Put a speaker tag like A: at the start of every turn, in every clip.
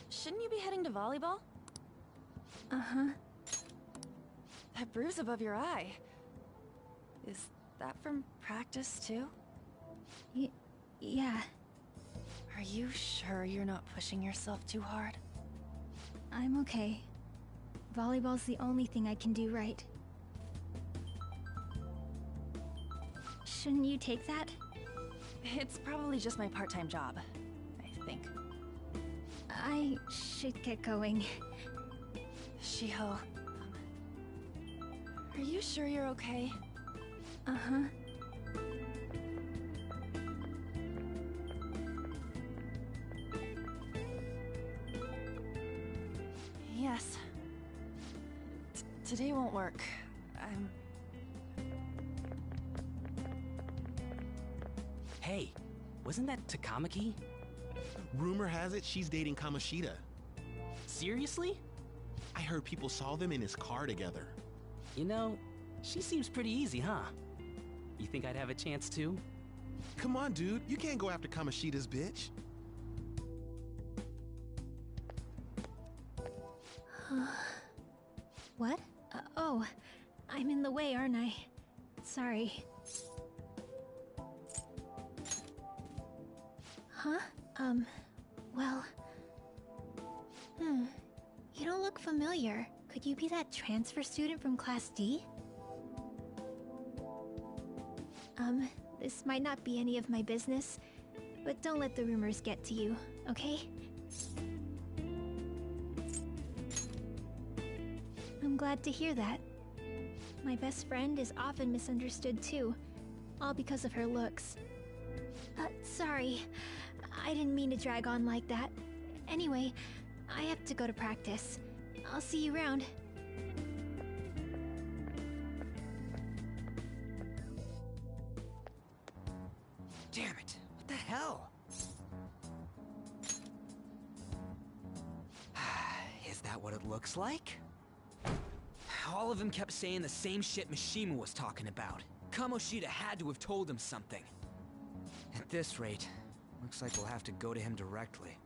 A: shouldn't you be heading to volleyball?
B: Uh-huh.
A: That bruise above your eye. Is that from practice, too?
B: Yeah.
A: Are you sure you're not pushing yourself too hard?
B: I'm okay. Volleyball's the only thing I can do right. Shouldn't you take that?
A: It's probably just my part-time job, I think.
B: I should get going.
A: Shiho, are you sure you're okay?
B: Uh-huh.
A: Yes. Today won't work.
C: Hey, wasn't that Takamaki?
D: Rumor has it she's dating Kamoshida.
C: Seriously?
D: I heard people saw them in his car together.
C: You know, she seems pretty easy, huh? You think I'd have a chance too?
D: Come on, dude. You can't go after Kamoshida's bitch.
B: What? Oh, I'm in the way, aren't I? Sorry. Huh? Well... You don't look familiar. Could you be that transfer student from Class D? This might not be any of my business, but don't let the rumors get to you, okay? I'm glad to hear that. My best friend is often misunderstood too, all because of her looks. Sorry. I didn't mean to drag on like that. Anyway, I have to go to practice. I'll see you around.
E: Damn it! What the hell? Is that what it looks like? All of them kept saying the same shit Mishima was talking about. Kamoshida had to have told him something. At this rate, looks like we'll have to go to him directly.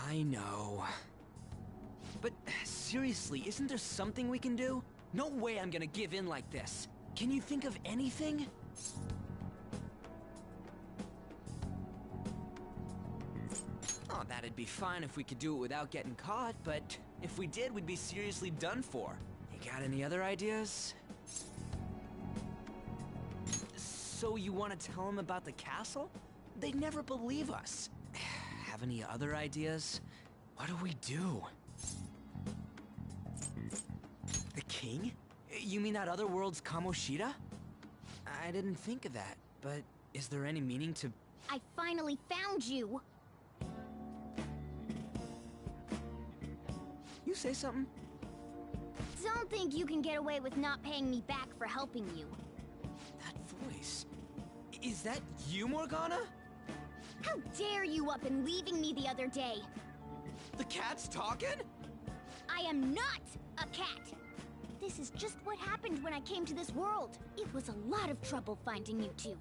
E: I know. But seriously, isn't there something we can do? No way I'm gonna give in like this. Can you think of anything? Oh, that'd be fine if we could do it without getting caught, but if we did, we'd be seriously done for. You got any other ideas? So you want to tell them about the castle? They'd never believe us. Have any other ideas? What do we do? The king? You mean that other world's Kamoshida? I didn't think of that, but is there any meaning to...
F: I finally found you!
E: You say something?
F: Don't think you can get away with not paying me back for helping you.
E: That voice... Is that you, Morgana?
F: How dare you up and leaving me the other day?
E: The cat's talking?
F: I am not a cat! This is just what happened when I came to this world. It was a lot of trouble finding you two.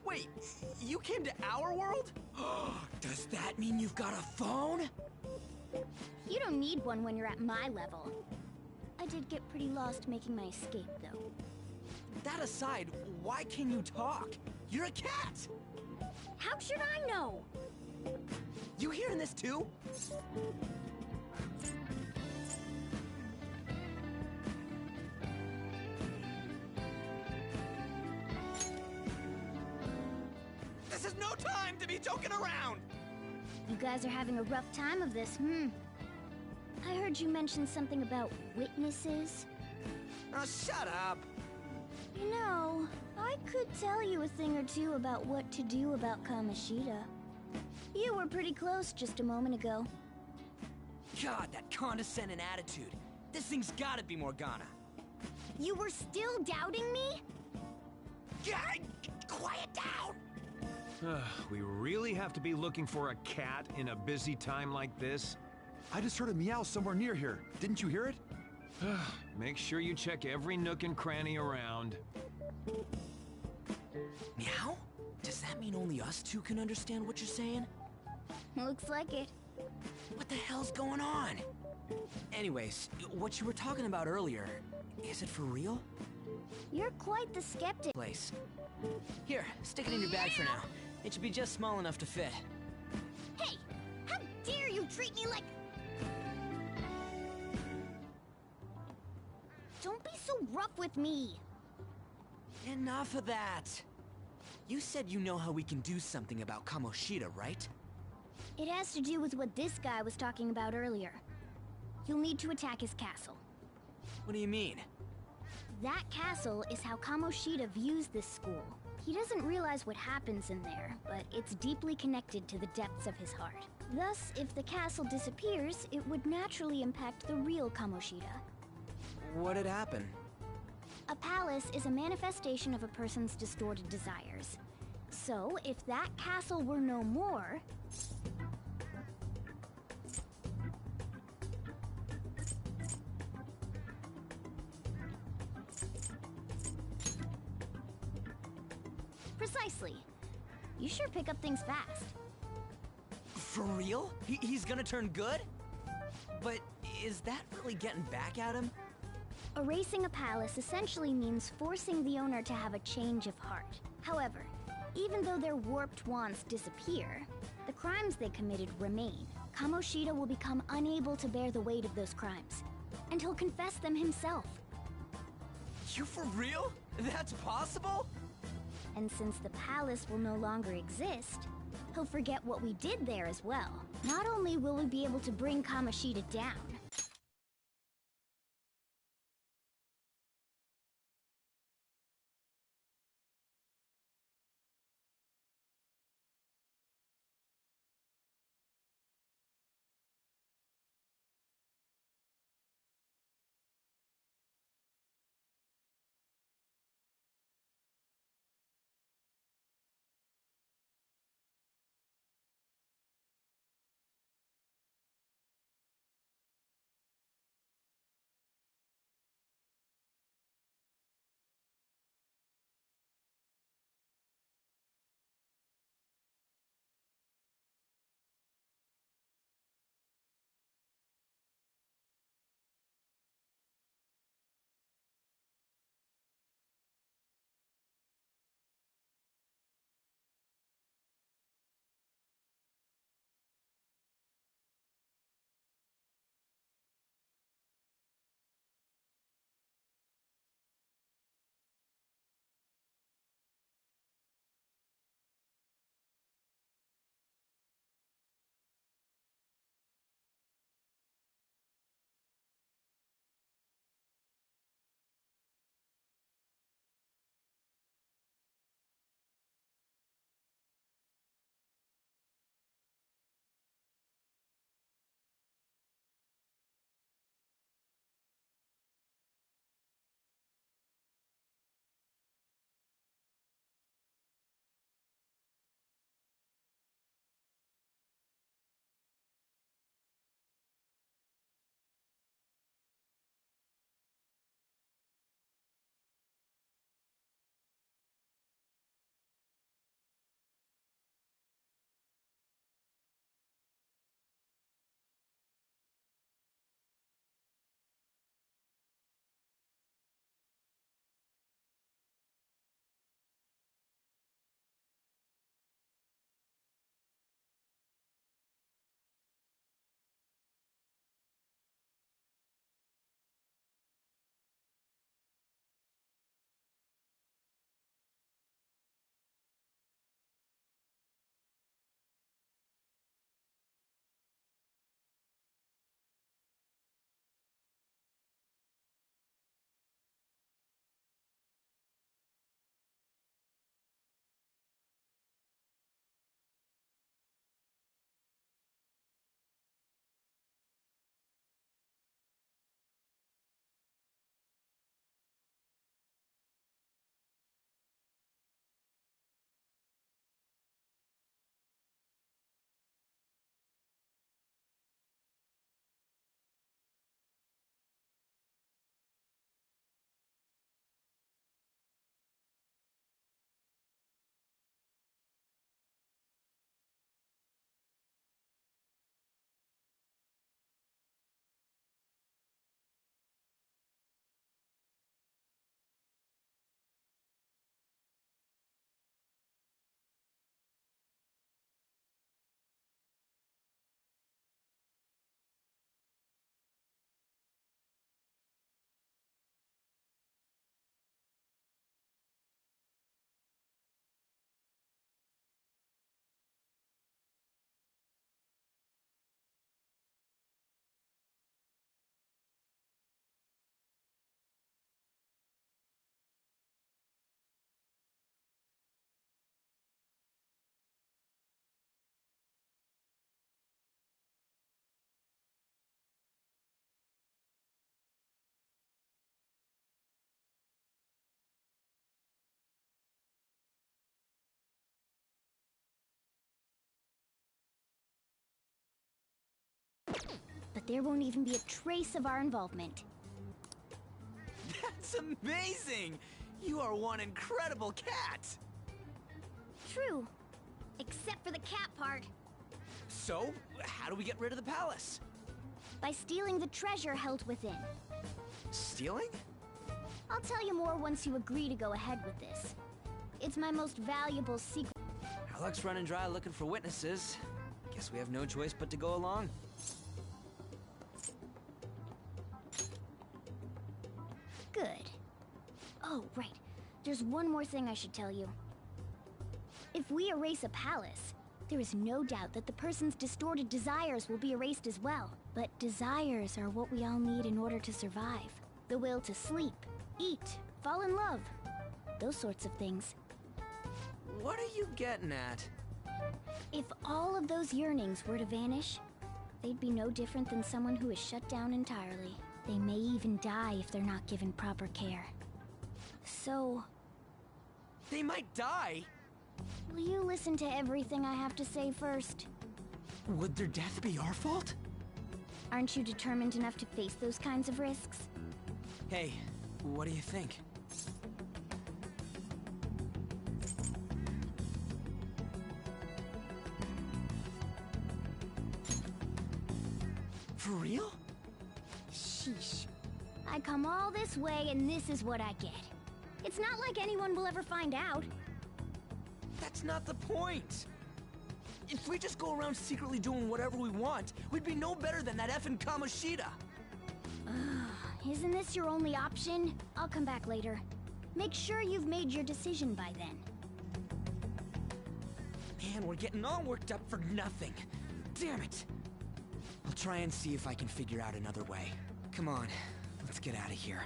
E: Wait, you came to our world? Does that mean you've got a phone?
F: You don't need one when you're at my level. I did get pretty lost making my escape, though.
E: That aside, why can you talk? You're a cat!
F: How should I know?
E: You hearing this too? This is no time to be joking around!
F: You guys are having a rough time of this, I heard you mention something about witnesses.
E: Oh, shut up!
F: You know, I could tell you a thing or two about what to do about Kamoshida. You were pretty close just a moment ago.
E: God, that condescending attitude. This thing's gotta be Morgana.
F: You were still doubting me?
E: God, quiet down!
G: We really have to be looking for a cat in a busy time like this? I just heard a meow somewhere near here. Didn't you hear it?
H: Make sure you check every nook and cranny around.
E: Meow? Does that mean only us two can understand what you're saying?
F: Looks like it.
E: What the hell's going on? Anyways, what you were talking about earlier, is it for real?
F: You're quite the skeptic.
E: Place. Here, stick it in your bag for now. It should be just small enough to fit.
F: Hey! How dare you treat me like... Don't be so rough with me!
E: Enough of that! You said you know how we can do something about Kamoshida, right?
F: It has to do with what this guy was talking about earlier. You'll need to attack his castle.
E: What do you mean?
F: That castle is how Kamoshida views this school. He doesn't realize what happens in there, but it's deeply connected to the depths of his heart. Thus, if the castle disappears, it would naturally impact the real Kamoshida.
E: What'd happen?
F: A palace is a manifestation of a person's distorted desires. So, if that castle were no more... Precisely. You sure pick up things fast.
E: For real? He's gonna turn good? But is that really getting back at him?
F: Erasing a palace essentially means forcing the owner to have a change of heart. However, even though their warped wants disappear, the crimes they committed remain. Kamoshida will become unable to bear the weight of those crimes, and he'll confess them himself.
E: You for real? That's possible?
F: And since the palace will no longer exist, he'll forget what we did there as well. Not only will we be able to bring Kamoshida down, There won't even be a trace of our involvement.
E: That's amazing! You are one incredible cat!
F: True. Except for the cat part.
E: So, how do we get rid of the palace?
F: By stealing the treasure held within.
E: Stealing?
F: I'll tell you more once you agree to go ahead with this. It's my most valuable secret.
E: Our luck's running dry looking for witnesses. Guess we have no choice but to go along.
F: Good. Oh, right. There's one more thing I should tell you. If we erase a palace, there is no doubt that the person's distorted desires will be erased as well. But desires are what we all need in order to survive. The will to sleep, eat, fall in love. Those sorts of things.
E: What are you getting at?
F: If all of those yearnings were to vanish, they'd be no different than someone who is shut down entirely. They may even die if they're not given proper care. So,
E: They might die?
F: will you listen to everything I have to say first?
E: Would their death be our fault?
F: Aren't you determined enough to face those kinds of risks?
E: Hey, what do you think? For real? Sheesh.
F: I come all this way and this is what I get. It's not like anyone will ever find out.
E: That's not the point. If we just go around secretly doing whatever we want, we'd be no better than that effing Kamoshida.
F: Isn't this your only option? I'll come back later. Make sure you've made your decision by then.
E: Man, we're getting all worked up for nothing. Damn it. I'll try and see if I can figure out another way. Come on, let's get out of here.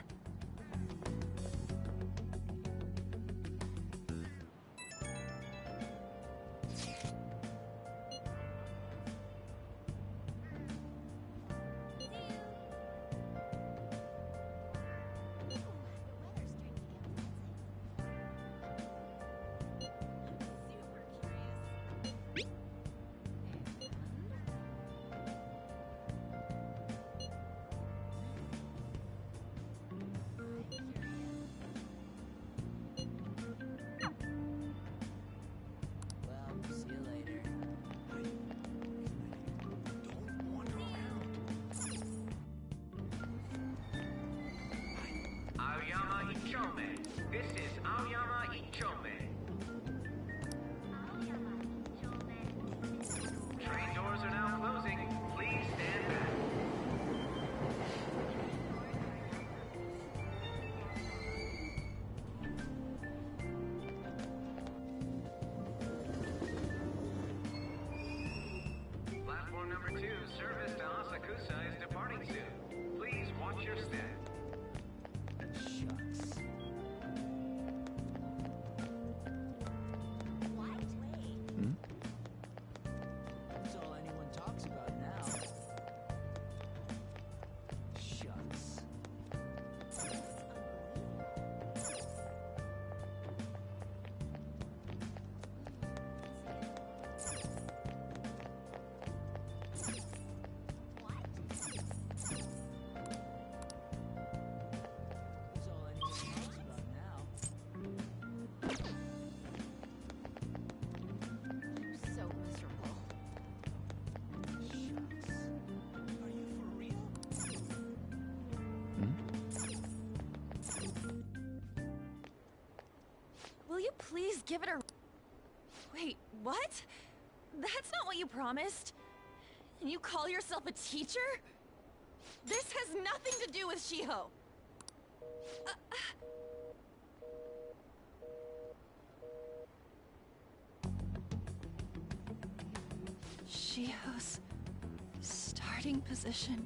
I: Aoyama Ichome. This is Aoyama Ichome. Train doors are now closing. Please stand back. Platform number 2, service to Asakusa is departing soon. Please watch your step.
E: Shucks. That's all anyone talks about now. Shucks. That's all anyone talks about now.
A: I'm so miserable.
E: Shucks. Are you for real?
A: Will you please give it a... Wait, what? That's not what you promised. And you call yourself a teacher? This has nothing to do with Shiho. Shiho's starting position.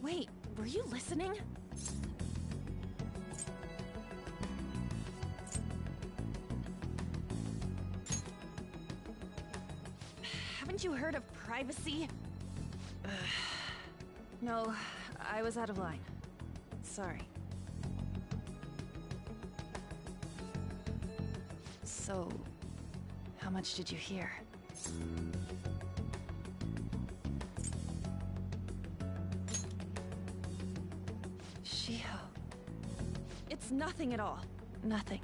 A: Wait, were you listening? Haven't you heard of privacy? No, I was out of line. Sorry. So, How much did you hear? Shiho. It's nothing at all. Nothing.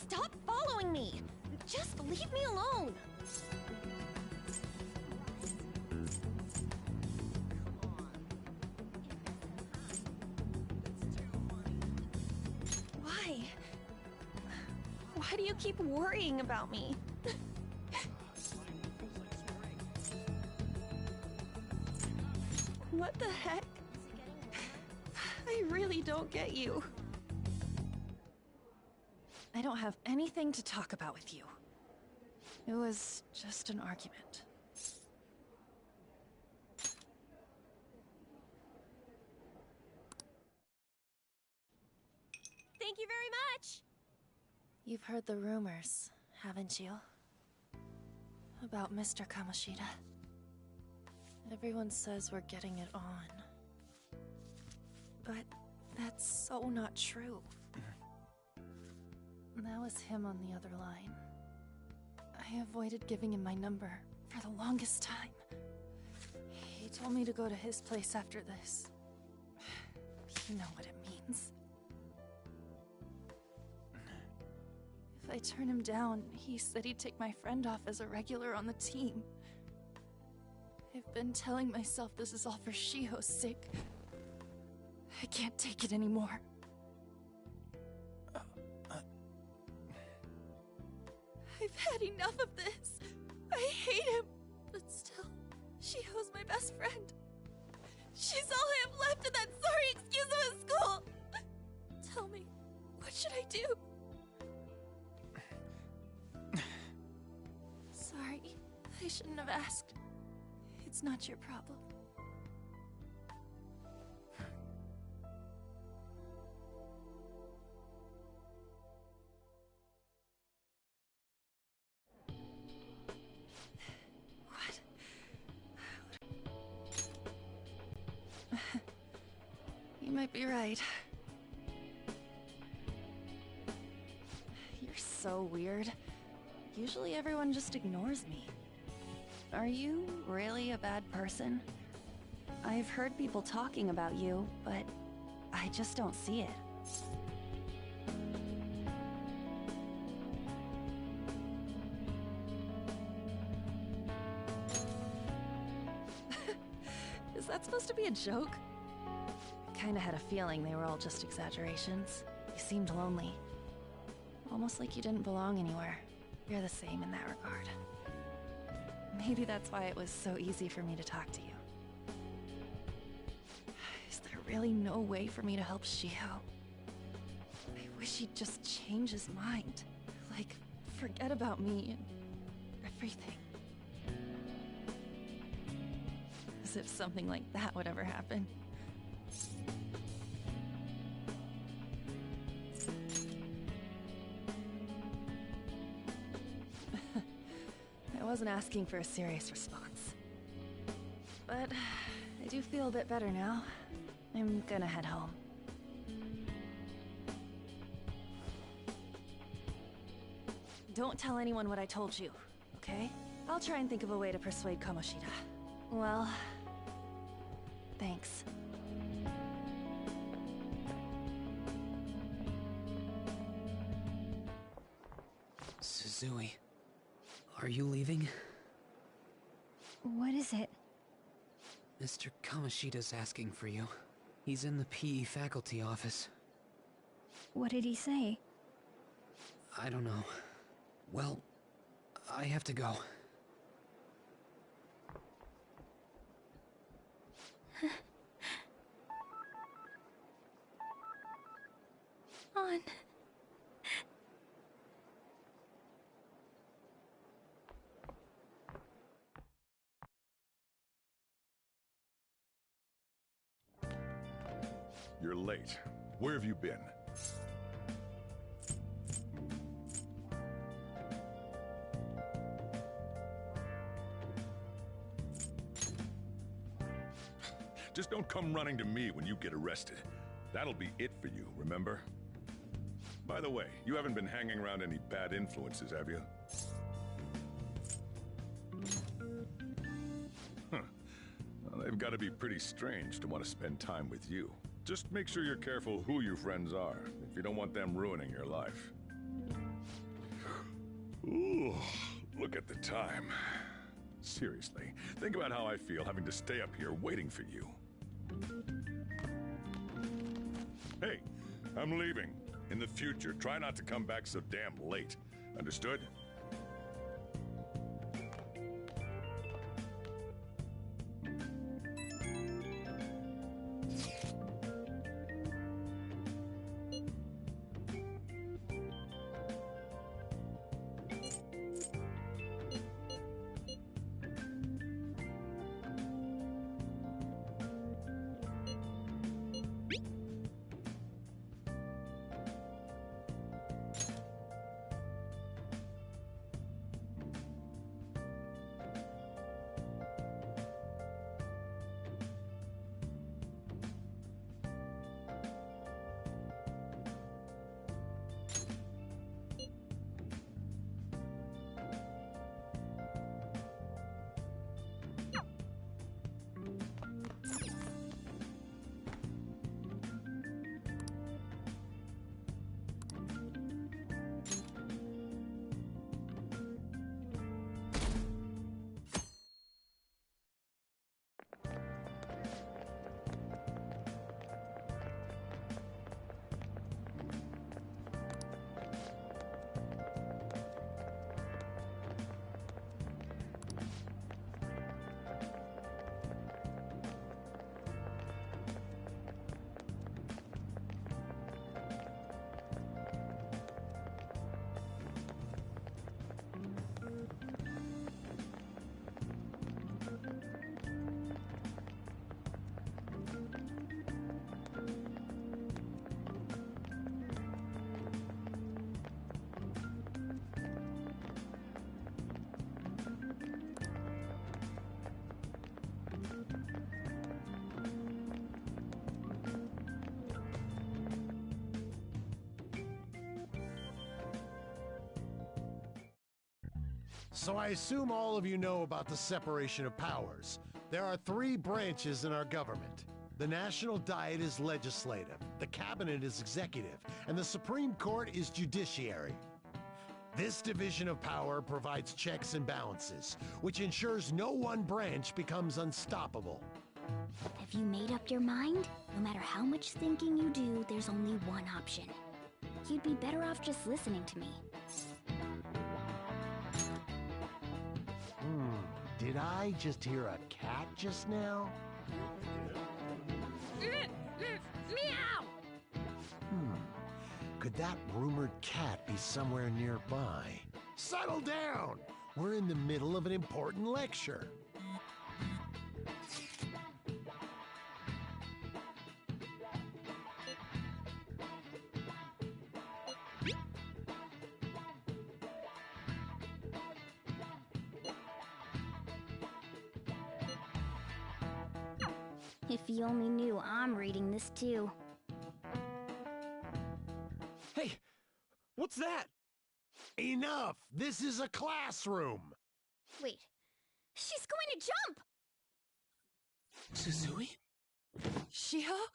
A: Stop following me! Just leave me alone! Why? Why do you keep worrying about me? What the heck? I really don't get you. I don't have anything to talk about with you. It was just an argument.
F: Thank you very much!
A: You've heard the rumors, haven't you? About Mr. Kamoshida. Everyone says we're getting it on. But that's so not true. That was him on the other line. I avoided giving him my number for the longest time. He told me to go to his place after this. You know what it means. If I turn him down, he said he'd take my friend off as a regular on the team. I've been telling myself this is all for Shiho's sake. I can't take it anymore. I've had enough of this. I hate him. But still, Shiho's my best friend. She's all I have left in that sorry excuse of a school. Tell me, what should I do? Sorry, I shouldn't have asked. It's not your problem. You might be right. You're so weird. Usually everyone just ignores me. Are you really a bad person? I've heard people talking about you, but I just don't see it. Is that supposed to be a joke? Kinda had a feeling they were all just exaggerations. You seemed lonely. Almost like you didn't belong anywhere. You're the same in that regard. Maybe that's why it was so easy for me to talk to you. Is there really no way for me to help Shiho? I wish he'd just change his mind. Like, forget about me and everything. As if something like that would ever happen. I wasn't asking for a serious response. But I do feel a bit better now. I'm gonna head home. Don't tell anyone what I told you, okay? I'll try and think of a way to persuade Kamoshida. Well, thanks.
E: Suzui, are you leaving?
B: What is it?
E: Mr. Kamoshida's asking for you. He's in the PE faculty office.
B: What did he say?
E: I don't know. Well, I have to go.
J: You're late. Where have you been? Just don't come running to me when you get arrested. That'll be it for you, remember? By the way, you haven't been hanging around any bad influences, have you? Huh. Well, they've got to be pretty strange to want to spend time with you. Just make sure you're careful who your friends are, if you don't want them ruining your life. Ooh, look at the time. Seriously, think about how I feel having to stay up here waiting for you. Hey, I'm leaving. In the future, try not to come back so damn late. Understood?
K: So I assume all of you know about the separation of powers. There are 3 branches in our government. The National Diet is legislative, the Cabinet is executive, and the Supreme Court is judiciary. This division of power provides checks and balances, which ensures no one branch becomes unstoppable.
F: Have you made up your mind? No matter how much thinking you do, there's only one option. You'd be better off just listening to me.
K: Did I just hear a cat just now?
A: Meow!
K: Could that rumored cat be somewhere nearby? Settle down! We're in the middle of an important lecture.
F: If you only knew I'm reading this too.
H: Hey, what's that?
K: Enough! This is a classroom!
F: Wait, she's going to jump!
C: Suzui?
A: Shiho?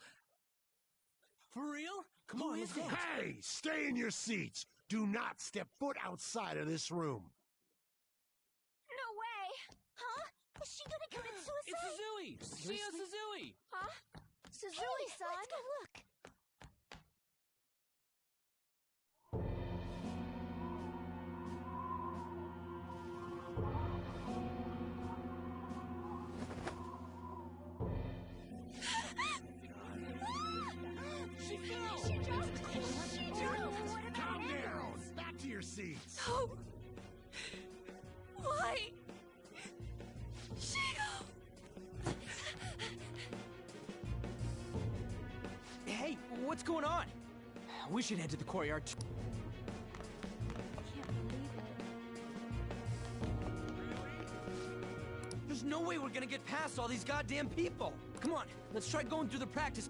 C: For real? Come on, let's dance.
K: Hey! Stay in your seats! Do not step foot outside of this room!
F: No way! Huh? Is she gonna commit suicide?
C: It's Suzui! Shio Suzui!
F: Huh? Suzui-san? Let's go look.
C: She fell!
F: She dropped.
K: Calm down! Back to your seats!
A: Oh! Why? Shiho!
E: What's going on? We should head to the courtyard. There's no way we're gonna get past all these goddamn people. Come on, let's try going through the practice.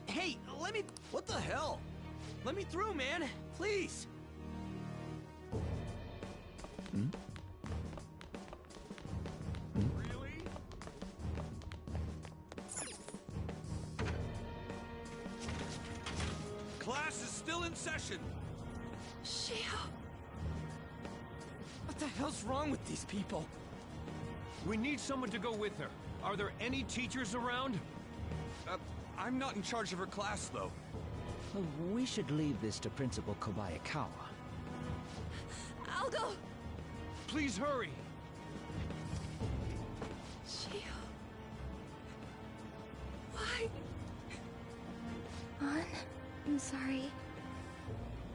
E: Hey, let me... What the hell? Let me through, man. Please.
J: Really?
H: Class is still in session.
A: Shiho!
E: What the hell's wrong with these people?
H: We need someone to go with her. Are there any teachers around? I'm not in charge of her class, though.
L: We should leave this to Principal Kobayakawa.
A: I'll go!
H: Please hurry!
A: Shiho... Why?
B: An, I'm sorry.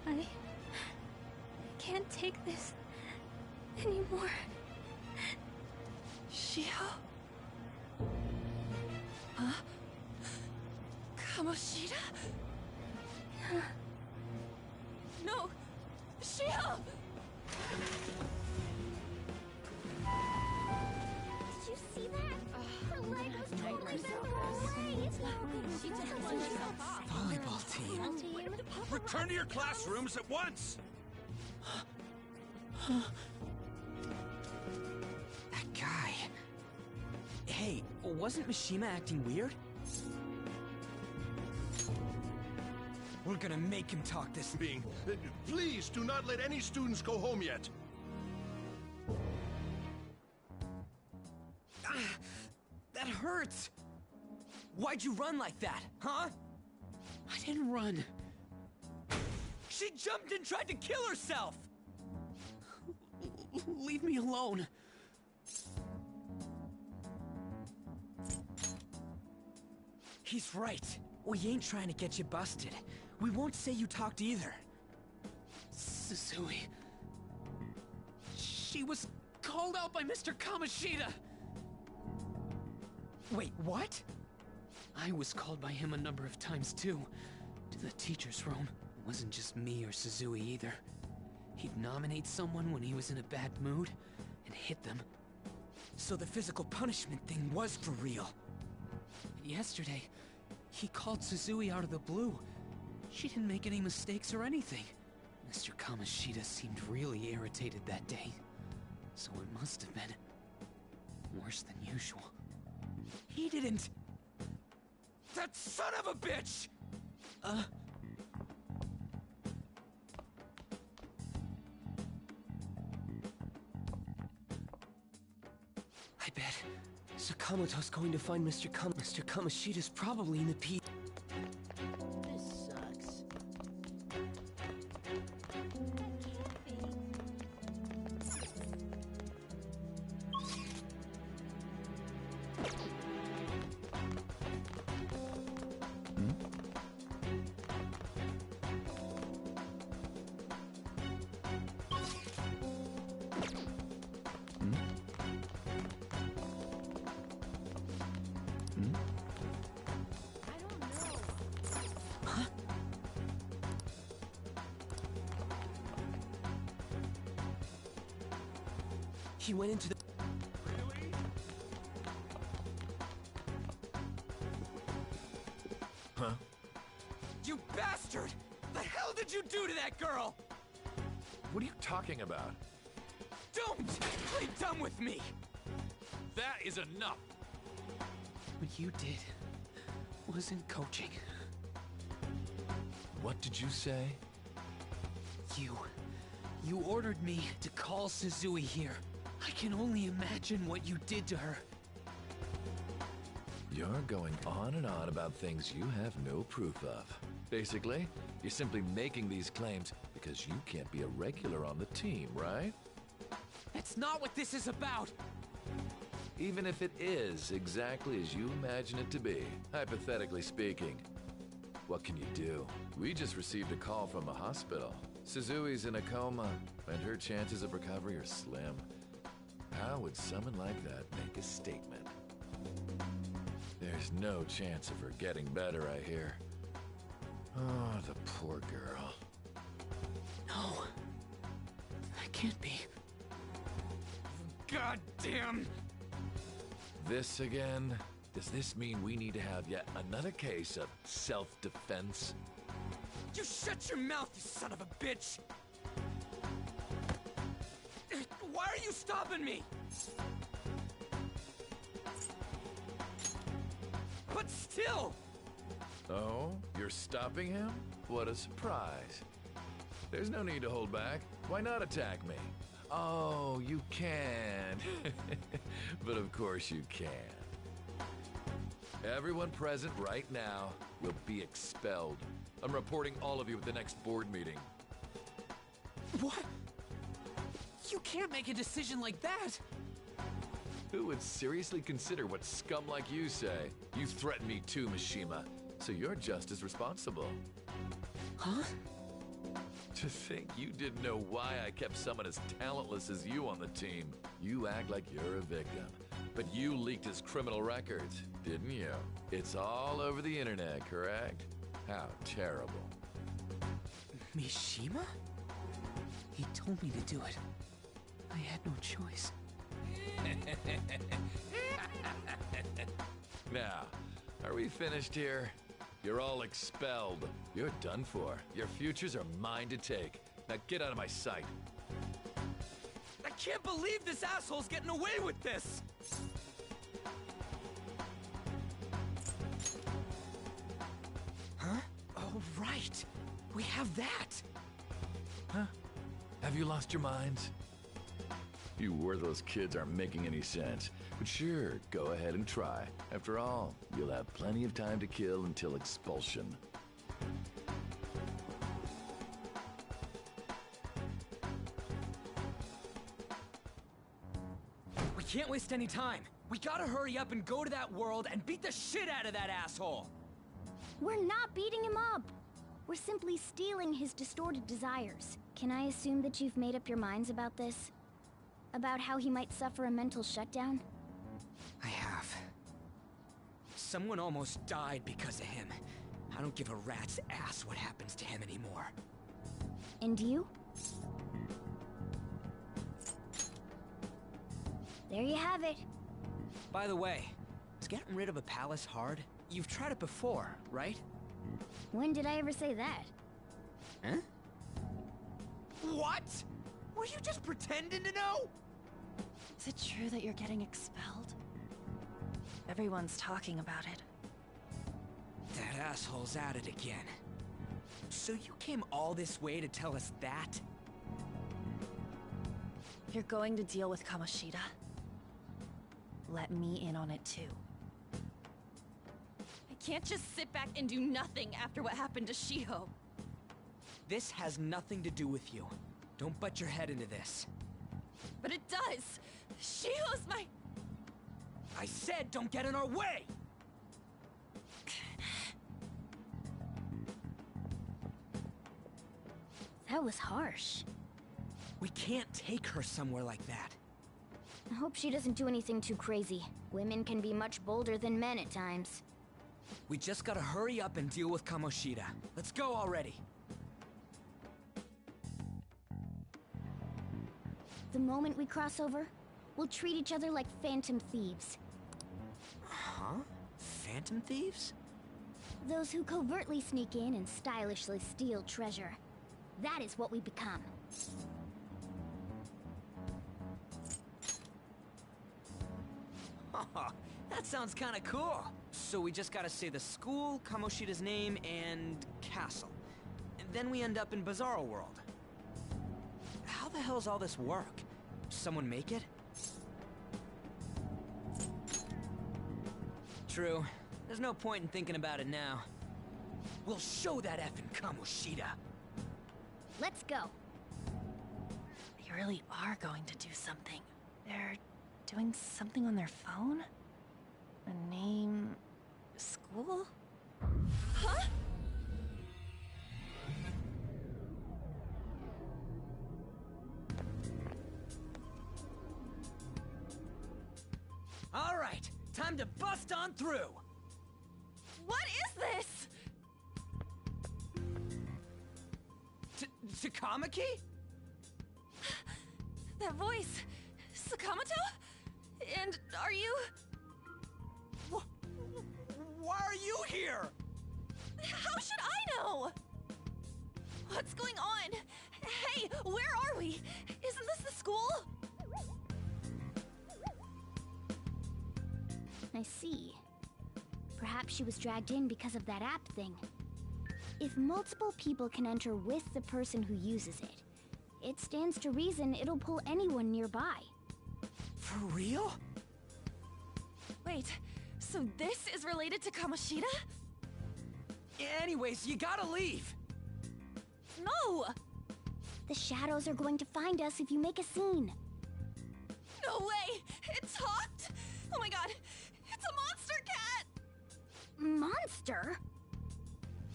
B: I can't take this anymore.
A: Shiho? Huh? Kamoshida? No! Shiho!
F: Did you see that? Her leg was totally bent the wrong way.
A: She just flung herself off.
E: Volleyball team.
H: Return to your classrooms at once!
E: That guy. Hey, wasn't Mishima acting weird? We're gonna make him talk this.
J: Please do not let any students go home yet.
E: That hurts! Why'd you run like that, huh?
C: I didn't run.
E: She jumped and tried to kill herself!
C: Leave me alone.
E: He's right. We ain't trying to get you busted. We won't say you talked either.
C: Suzui. She was called out by Mr. Kamoshida.
E: Wait, what?
C: I was called by him a number of times too. To the teacher's room. It wasn't just me or Suzui either. He'd nominate someone when he was in a bad mood and hit them.
E: So the physical punishment thing was for real.
C: Yesterday, he called Suzui out of the blue. She didn't make any mistakes or anything. Mr. Kamoshida seemed really irritated that day. So it must have been worse than usual.
E: He didn't... That son of a bitch!
M: I bet Sakamoto's going to find Mr. Kamoshida's probably in the P.
A: This sucks.
M: He went into the...
H: Huh?
E: You bastard! The hell did you do to that girl?
H: What are you talking about?
E: Don't play dumb with me!
H: That is enough!
C: What you did wasn't coaching.
H: What did you say?
C: You ordered me to call Suzui here. I can only imagine what you did to her.
H: You're going on and on about things you have no proof of. Basically, you're simply making these claims because you can't be a regular on the team, right?
C: That's not what this is about!
H: Even if it is exactly as you imagine it to be, hypothetically speaking. What can you do? We just received a call from the hospital. Suzui's in a coma, and her chances of recovery are slim. How would someone like that make a statement? There's no chance of her getting better, I hear. Oh, the poor girl.
C: No. That can't be. God damn!
H: This again? Does this mean we need to have yet another case of self-defense?
E: You shut your mouth, you son of a bitch! Why are you stopping me? But still!
H: Oh, you're stopping him? What a surprise. There's no need to hold back. Why not attack me? Oh, you can. But of course you can. Everyone present right now will be expelled. I'm reporting all of you at the next board meeting.
C: What? You can't make a decision like that!
H: Who would seriously consider what scum like you say? You threatened me too, Mishima, so you're just as responsible.
C: Huh?
H: To think you didn't know why I kept someone as talentless as you on the team. You act like you're a victim, but you leaked his criminal records, didn't you? It's all over the internet, correct? How terrible.
C: Mishima? He told me to do it. I had no choice.
H: Now, are we finished here? You're all expelled. You're done for. Your futures are mine to take. Now get out of my sight.
E: I can't believe this asshole's getting away with this! Huh? Oh, right. We have that.
H: Huh? Have you lost your minds? You worthless kids aren't making any sense. But sure, go ahead and try. After all, you'll have plenty of time to kill until expulsion.
E: We can't waste any time. We gotta hurry up and go to that world and beat the shit out of that asshole!
F: We're not beating him up! We're simply stealing his distorted desires. Can I assume that you've made up your minds about this? About how he might suffer a mental shutdown?
E: I have. Someone almost died because of him. I don't give a rat's ass what happens to him anymore.
F: And you? There you have it.
E: By the way, is getting rid of a palace hard? You've tried it before, right?
F: When did I ever say that?
E: Huh? What? Were you just pretending to know?
A: Is it true that you're getting expelled? Everyone's talking about it.
E: That asshole's at it again. So you came all this way to tell us that?
A: If you're going to deal with Kamoshida, let me in on it too. I can't just sit back and do nothing after what happened to Shiho.
E: This has nothing to do with you. Don't butt your head into this.
A: But it does! Shiho's my...
E: I said don't get in our way!
F: That was harsh.
E: We can't take her somewhere like that.
F: I hope she doesn't do anything too crazy. Women can be much bolder than men at times.
E: We just gotta hurry up and deal with Kamoshida. Let's go already.
F: The moment we cross over, we'll treat each other like phantom thieves.
E: Huh? Phantom thieves?
F: Those who covertly sneak in and stylishly steal treasure. That is what we become.
E: That sounds kinda cool. So we just gotta say the school, Kamoshida's name, and castle. And then we end up in Bizarro World. How the hell's all this work? Someone make it? True. There's no point in thinking about it now. We'll show that effing Kamoshida.
F: Let's go.
A: They really are going to do something. They're doing something on their phone? A name... school? Huh?
E: Time to bust on through!
A: What is this?
E: Takamaki?
A: That voice... Sakamoto? And are you...
E: Why are you here?
A: How should I know? What's going on? Hey, where are we? Isn't this the school?
F: I see. Perhaps she was dragged in because of that app thing. If multiple people can enter with the person who uses it, it stands to reason it'll pull anyone nearby.
E: For real?
A: Wait, so this is related to Kamoshida?
E: Anyways, you gotta leave!
A: No!
F: The shadows are going to find us if you make a scene.
A: No way! It talked? Oh my god! It's a monster cat!
F: Monster?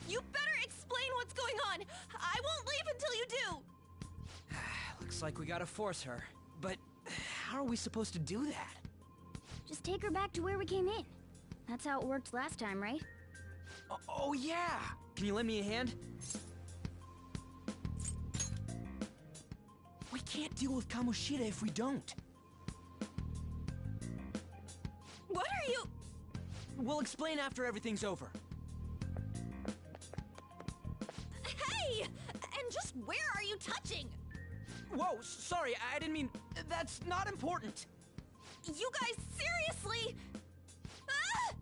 A: You better explain what's going on! I won't leave until you do!
E: Looks like we gotta force her. But how are we supposed to do that?
F: Just take her back to where we came in. That's how it worked last time, right?
E: Oh yeah! Can you lend me a hand? We can't deal with Kamoshida if we don't.
A: What are you...
E: We'll explain after everything's over.
A: Hey! And just where are you touching?
E: Whoa, sorry, I didn't mean... That's not important.
A: You guys, seriously? Ah!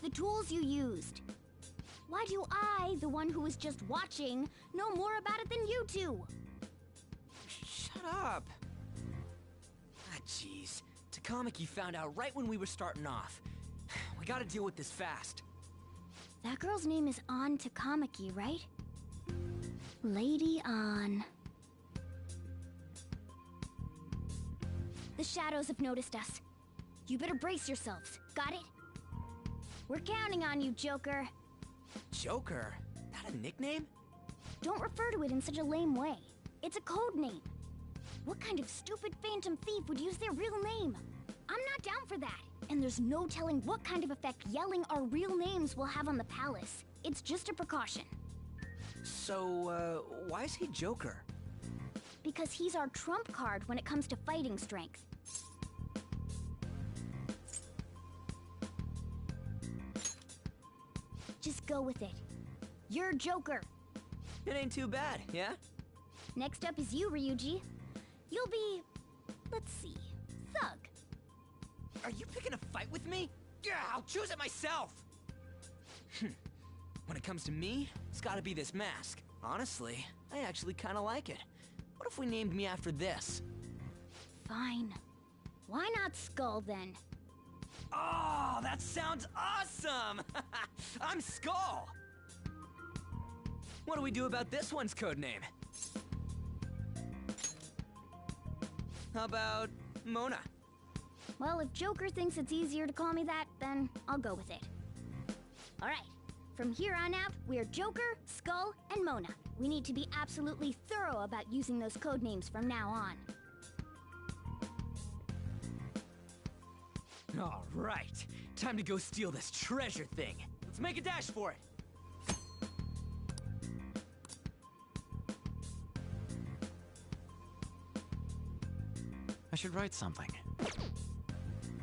F: The tools you used. Why do I, the one who was just watching, know more about it than you two?
E: Shut up. Ah, jeez. Takamaki found out right when we were starting off. We gotta deal with this fast.
F: That girl's name is An Takamaki, right? Lady An. The shadows have noticed us. You better brace yourselves. Got it? We're counting on you, Joker.
E: Joker? That a nickname?
F: Don't refer to it in such a lame way. It's a code name. What kind of stupid phantom thief would use their real name? I'm not down for that. And there's no telling what kind of effect yelling our real names will have on the palace. It's just a precaution.
E: So, why is he Joker?
F: Because he's our trump card when it comes to fighting strength. Just go with it. You're Joker.
E: It ain't too bad, yeah?
F: Next up is you, Ryuji. You'll be... let's see... Thug.
E: Are you picking a fight with me? Yeah, I'll choose it myself! When it comes to me, it's gotta be this mask. Honestly, I actually kinda like it. What if we named me after this?
F: Fine. Why not Skull, then?
E: Oh, that sounds awesome! I'm Skull! What do we do about this one's codename? How about Mona?
F: Well, if Joker thinks it's easier to call me that, then I'll go with it. Alright, from here on out, we're Joker, Skull, and Mona. We need to be absolutely thorough about using those codenames from now on.
E: Alright, time to go steal this treasure thing. Let's make a dash for it.
N: I should write something.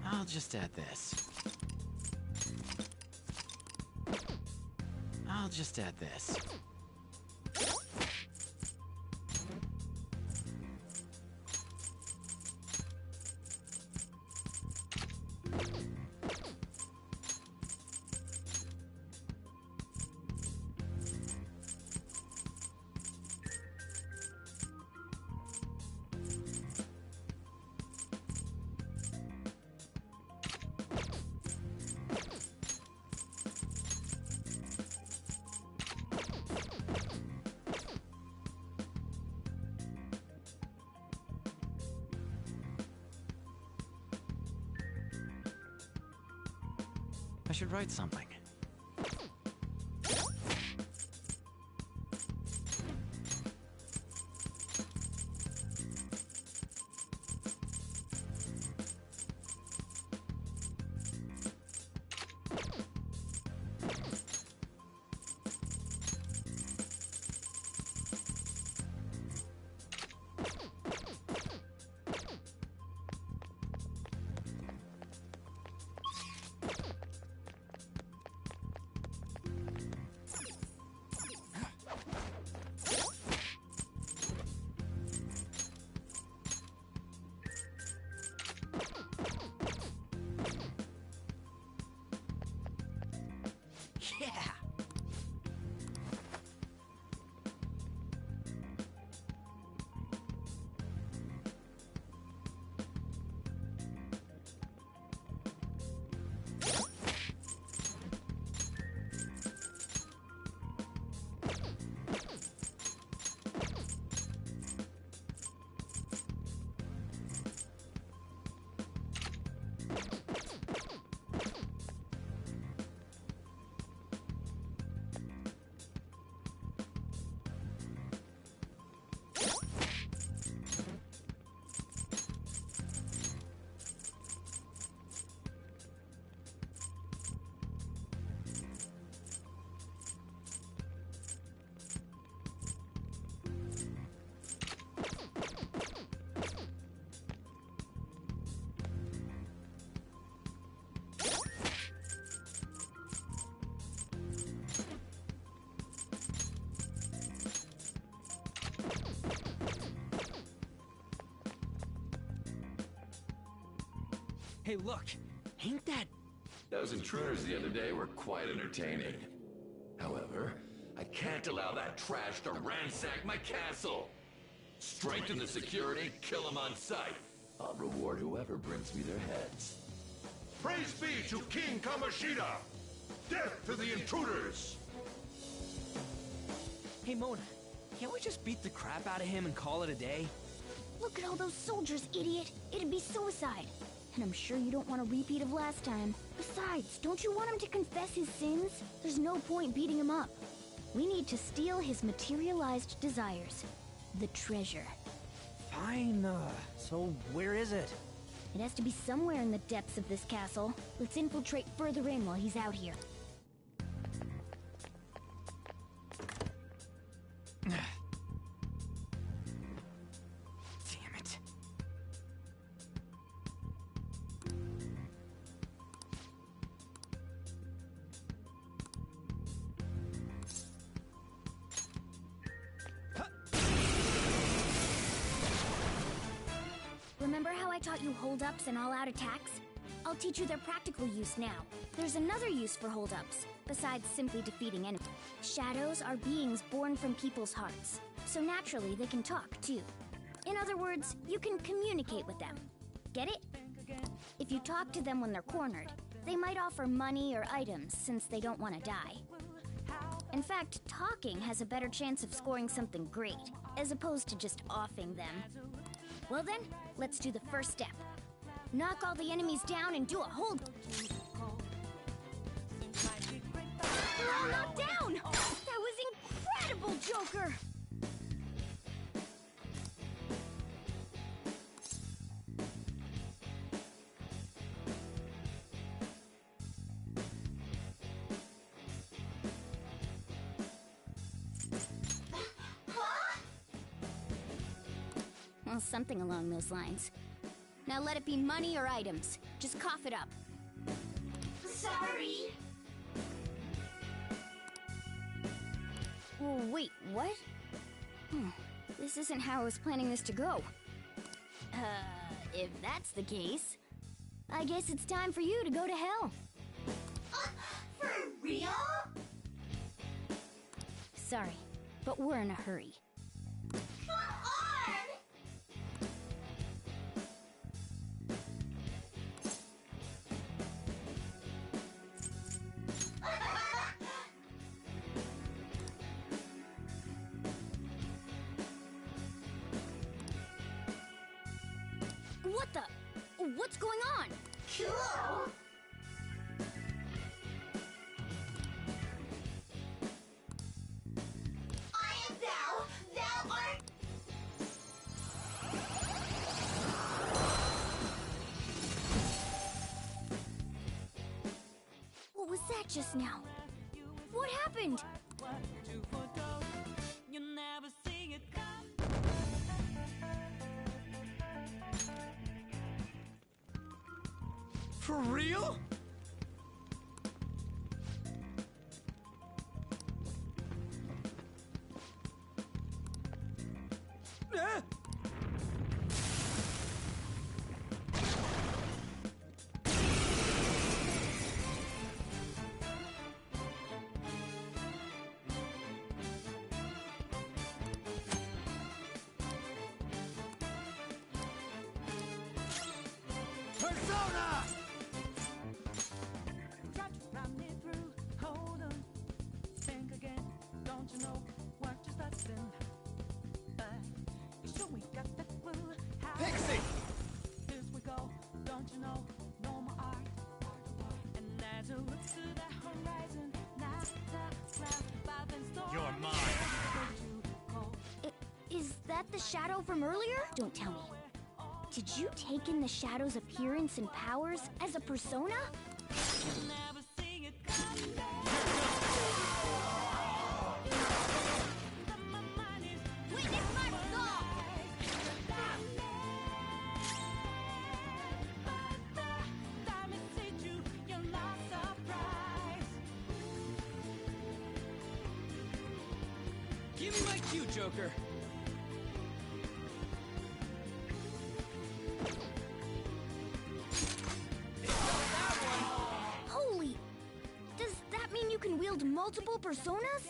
N: I'll just add this. I'll just add this. I should write something.
E: Hey, look! Ain't that...
H: Those intruders the other day were quite entertaining. However, I can't allow that trash to ransack my castle! Strengthen the security, kill them on sight. I'll reward whoever brings me their heads.
J: Praise be to King Kamoshida! Death to the intruders!
E: Hey, Mona, can't we just beat the crap out of him and call it a day?
F: Look at all those soldiers, idiot! It'd be suicide. And I'm sure you don't want a repeat of last time. Besides, don't you want him to confess his sins? There's no point beating him up. We need to steal his materialized desires. The treasure.
L: Fine, so where is it?
F: It has to be somewhere in the depths of this castle. Let's infiltrate further in while he's out here.
E: Damn it.
F: Remember how I taught you hold-ups and all-out attacks? I'll teach you their practical use now. There's another use for hold-ups, besides simply defeating enemies. Shadows are beings born from people's hearts, so naturally they can talk, too. In other words, you can communicate with them. Get it? If you talk to them when they're cornered, they might offer money or items since they don't want to die. In fact, talking has a better chance of scoring something great, as opposed to just offing them. Well then, let's do the first step. Knock all the enemies down and do a hold. They're all knocked down! That was incredible, Joker! Well, something along those lines. Now let it be money or items. Just cough it up.
O: Sorry.
F: Oh, wait, what? This isn't how I was planning this to go. If that's the case, I guess it's time for you to go to hell.
O: For real?
F: Sorry, but we're in a hurry.
O: Come on!
F: What the? What's going on?
O: Cool! I am thou, thou art...
F: What was that just now? What happened?
E: For real? Ah!
K: Persona!
E: Pixie!
K: You're mine.
F: Is that the shadow from earlier? Don't tell me. Did you take in the shadow's appearance and powers as a persona? Witness my resolve!
E: Give me my cue, Joker.
F: hold multiple personas?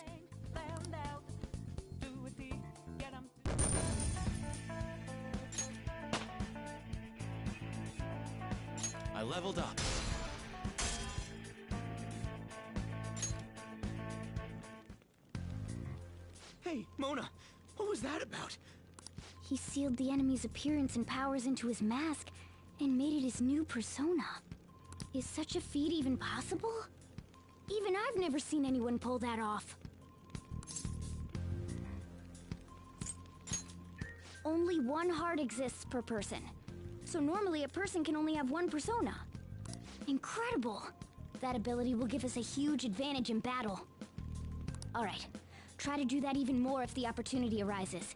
N: I leveled up.
E: Hey, Mona, what was that about?
F: He sealed the enemy's appearance and powers into his mask and made it his new persona. Is such a feat even possible? Even I've never seen anyone pull that off. Only one heart exists per person. So normally a person can only have one persona. Incredible! That ability will give us a huge advantage in battle. Alright, try to do that even more if the opportunity arises.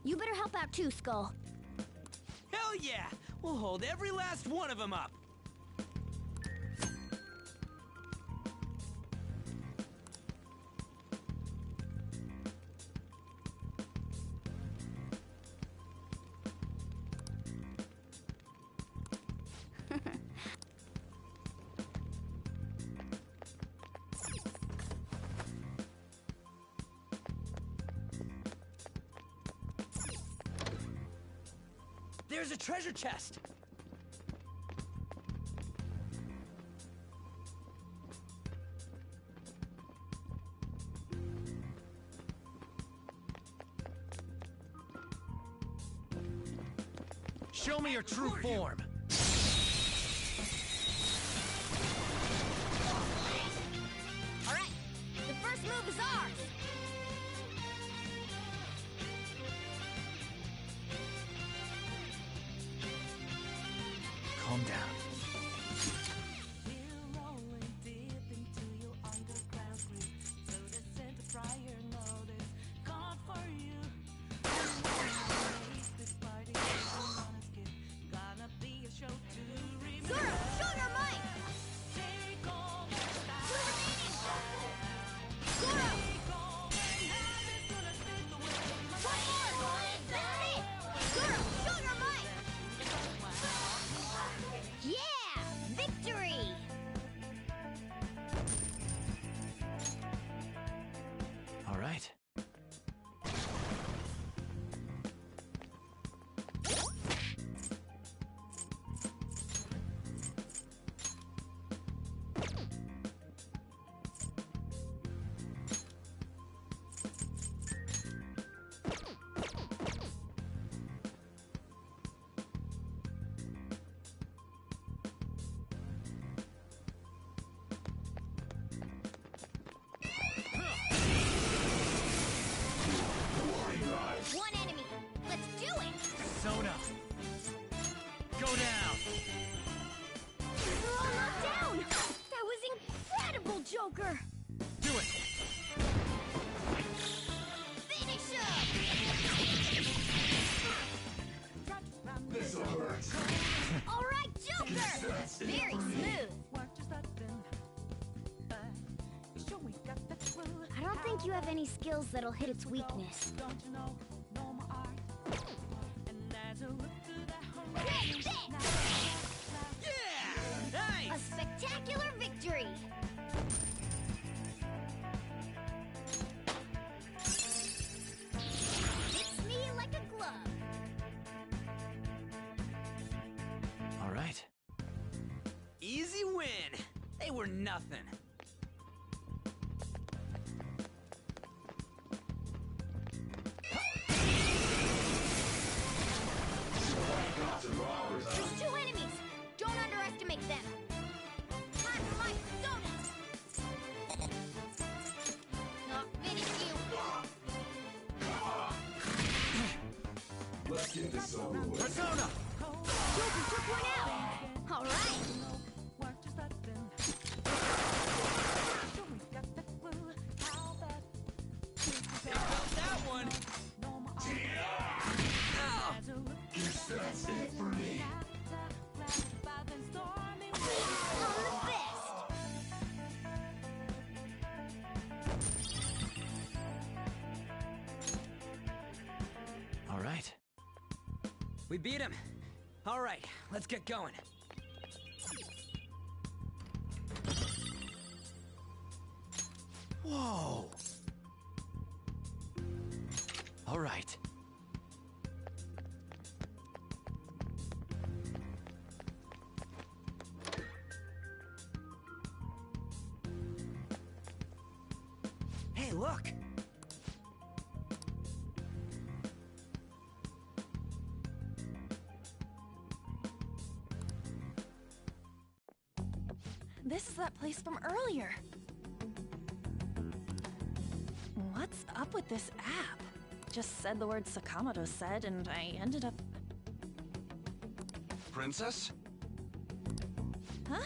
F: You better help out too, Skull.
E: Hell yeah! We'll hold every last one of them up! There's a treasure chest!
K: Show me your true form.
F: All right, the first move is ours.
N: Calm down.
F: Zoro, show your might! Zoro! One more! That's it! Zoro, show your might! Yeah! Victory!
N: All right.
F: One enemy! Let's do it!
K: Persona! Go down!
F: We're all knocked down! That was incredible, Joker!
K: Do it!
F: Finish him! All right, Joker! Very smooth. I don't think you have any skills that'll hit its weakness. Take this!
E: Yeah! Nice!
F: A spectacular victory! Fits me like a glove.
N: All right.
E: Easy win! They were nothing.
F: There's two enemies! Don't underestimate them! Time for my persona! Not finish you!
K: Let's get this over with. Persona!
F: Joker took one out! Alright!
E: They felt that one!
K: Guess that's it for me.
F: I'm the best!
N: All right.
E: We beat him! Alright, let's get going.
N: Whoa! All right.
E: Hey, look!
A: This is that place from earlier. What's up with this app? Just said the word Sakamoto said, and I ended up...
G: Princess?
A: Huh?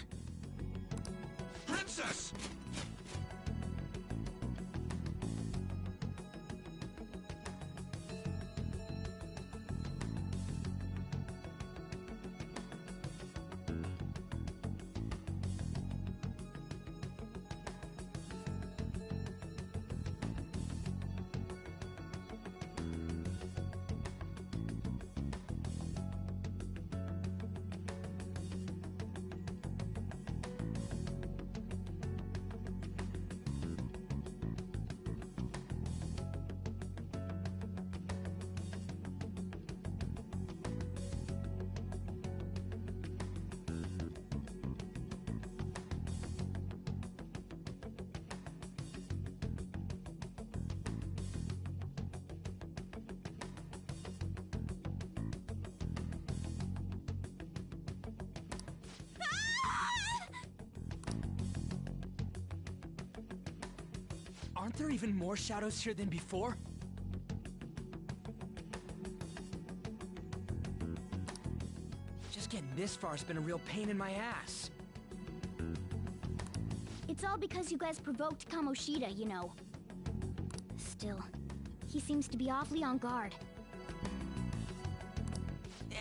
G: Princess!
E: Aren't there even more shadows here than before? Just getting this far has been a real pain in my ass.
F: It's all because you guys provoked Kamoshida, you know. Still, he seems to be awfully on guard.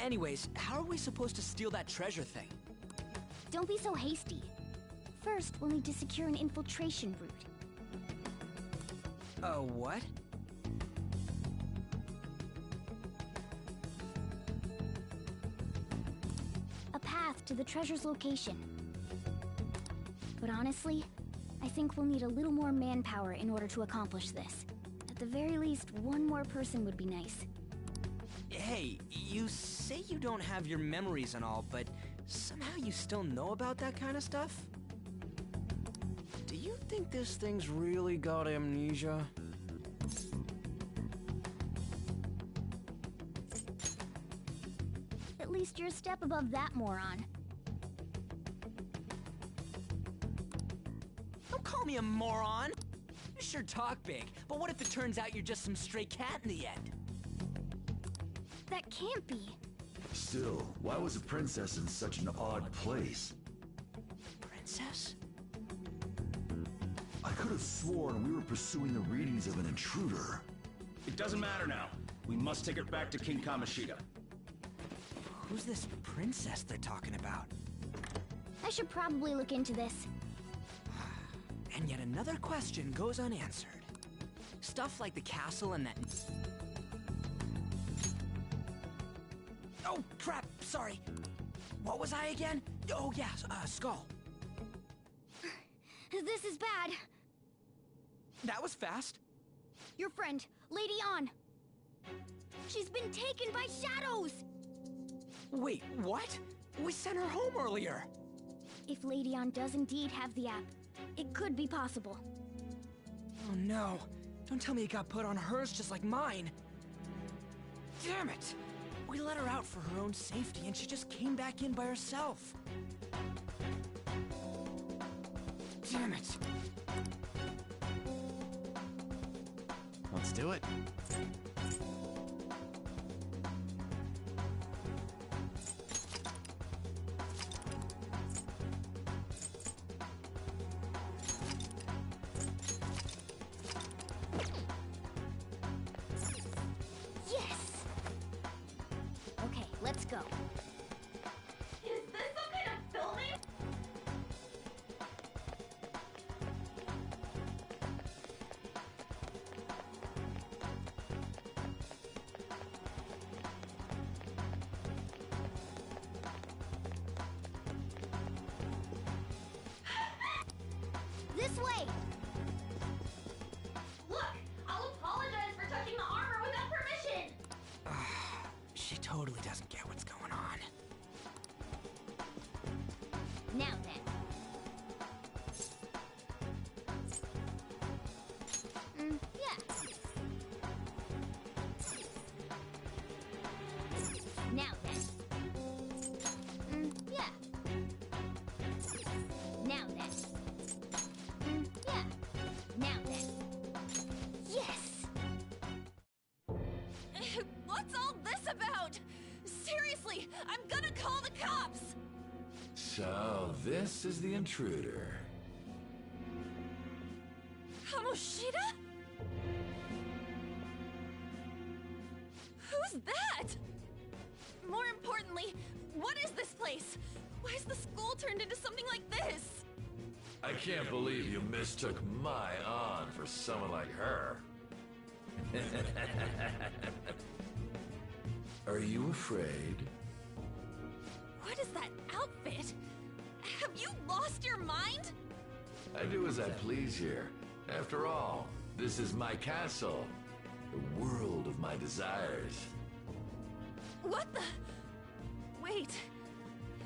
E: Anyways, how are we supposed to steal that treasure thing?
F: Don't be so hasty. First, we'll need to secure an infiltration route.
E: What?
F: A path to the treasure's location. But honestly, I think we'll need a little more manpower in order to accomplish this. At the very least, one more person would be nice.
E: Hey, you say you don't have your memories and all, but somehow you still know about that kind of stuff? Do you think this thing's really got amnesia?
F: At least you're a step above that, moron.
E: Don't call me a moron! You sure talk big, but what if it turns out you're just some stray cat in the end?
F: That can't be.
G: Still, why was a princess in such an odd place?
E: Princess?
G: I could have sworn we were pursuing the readings of an intruder.
P: It doesn't matter now. We must take her back to King Kamoshida.
E: Who's this princess they're talking about?
F: I should probably look into this.
E: And yet another question goes unanswered. Stuff like the castle and that... Oh, crap! Sorry. What was I again? Oh, yeah, Skull.
F: This is bad.
E: That was fast.
F: Your friend, Lady Ann. She's been taken by shadows!
E: Wait, what? We sent her home earlier.
F: If Lady Ann does indeed have the app, it could be possible.
E: Oh no. Don't tell me it got put on hers just like mine. Damn it! We let her out for her own safety and she just came back in by herself. Damn it.
N: Let's do it.
F: Yes! Okay, let's go.
O: Is this some kind of filming?
H: So, this is the intruder.
A: Kamoshida? Who's that? More importantly, what is this place? Why is the school turned into something like this?
H: I can't believe you mistook my Ann for someone like her. Are you afraid?
A: What is that outfit? Have you lost your mind?
H: I do as I please here. After all, this is my castle. The world of my desires.
A: What the? Wait,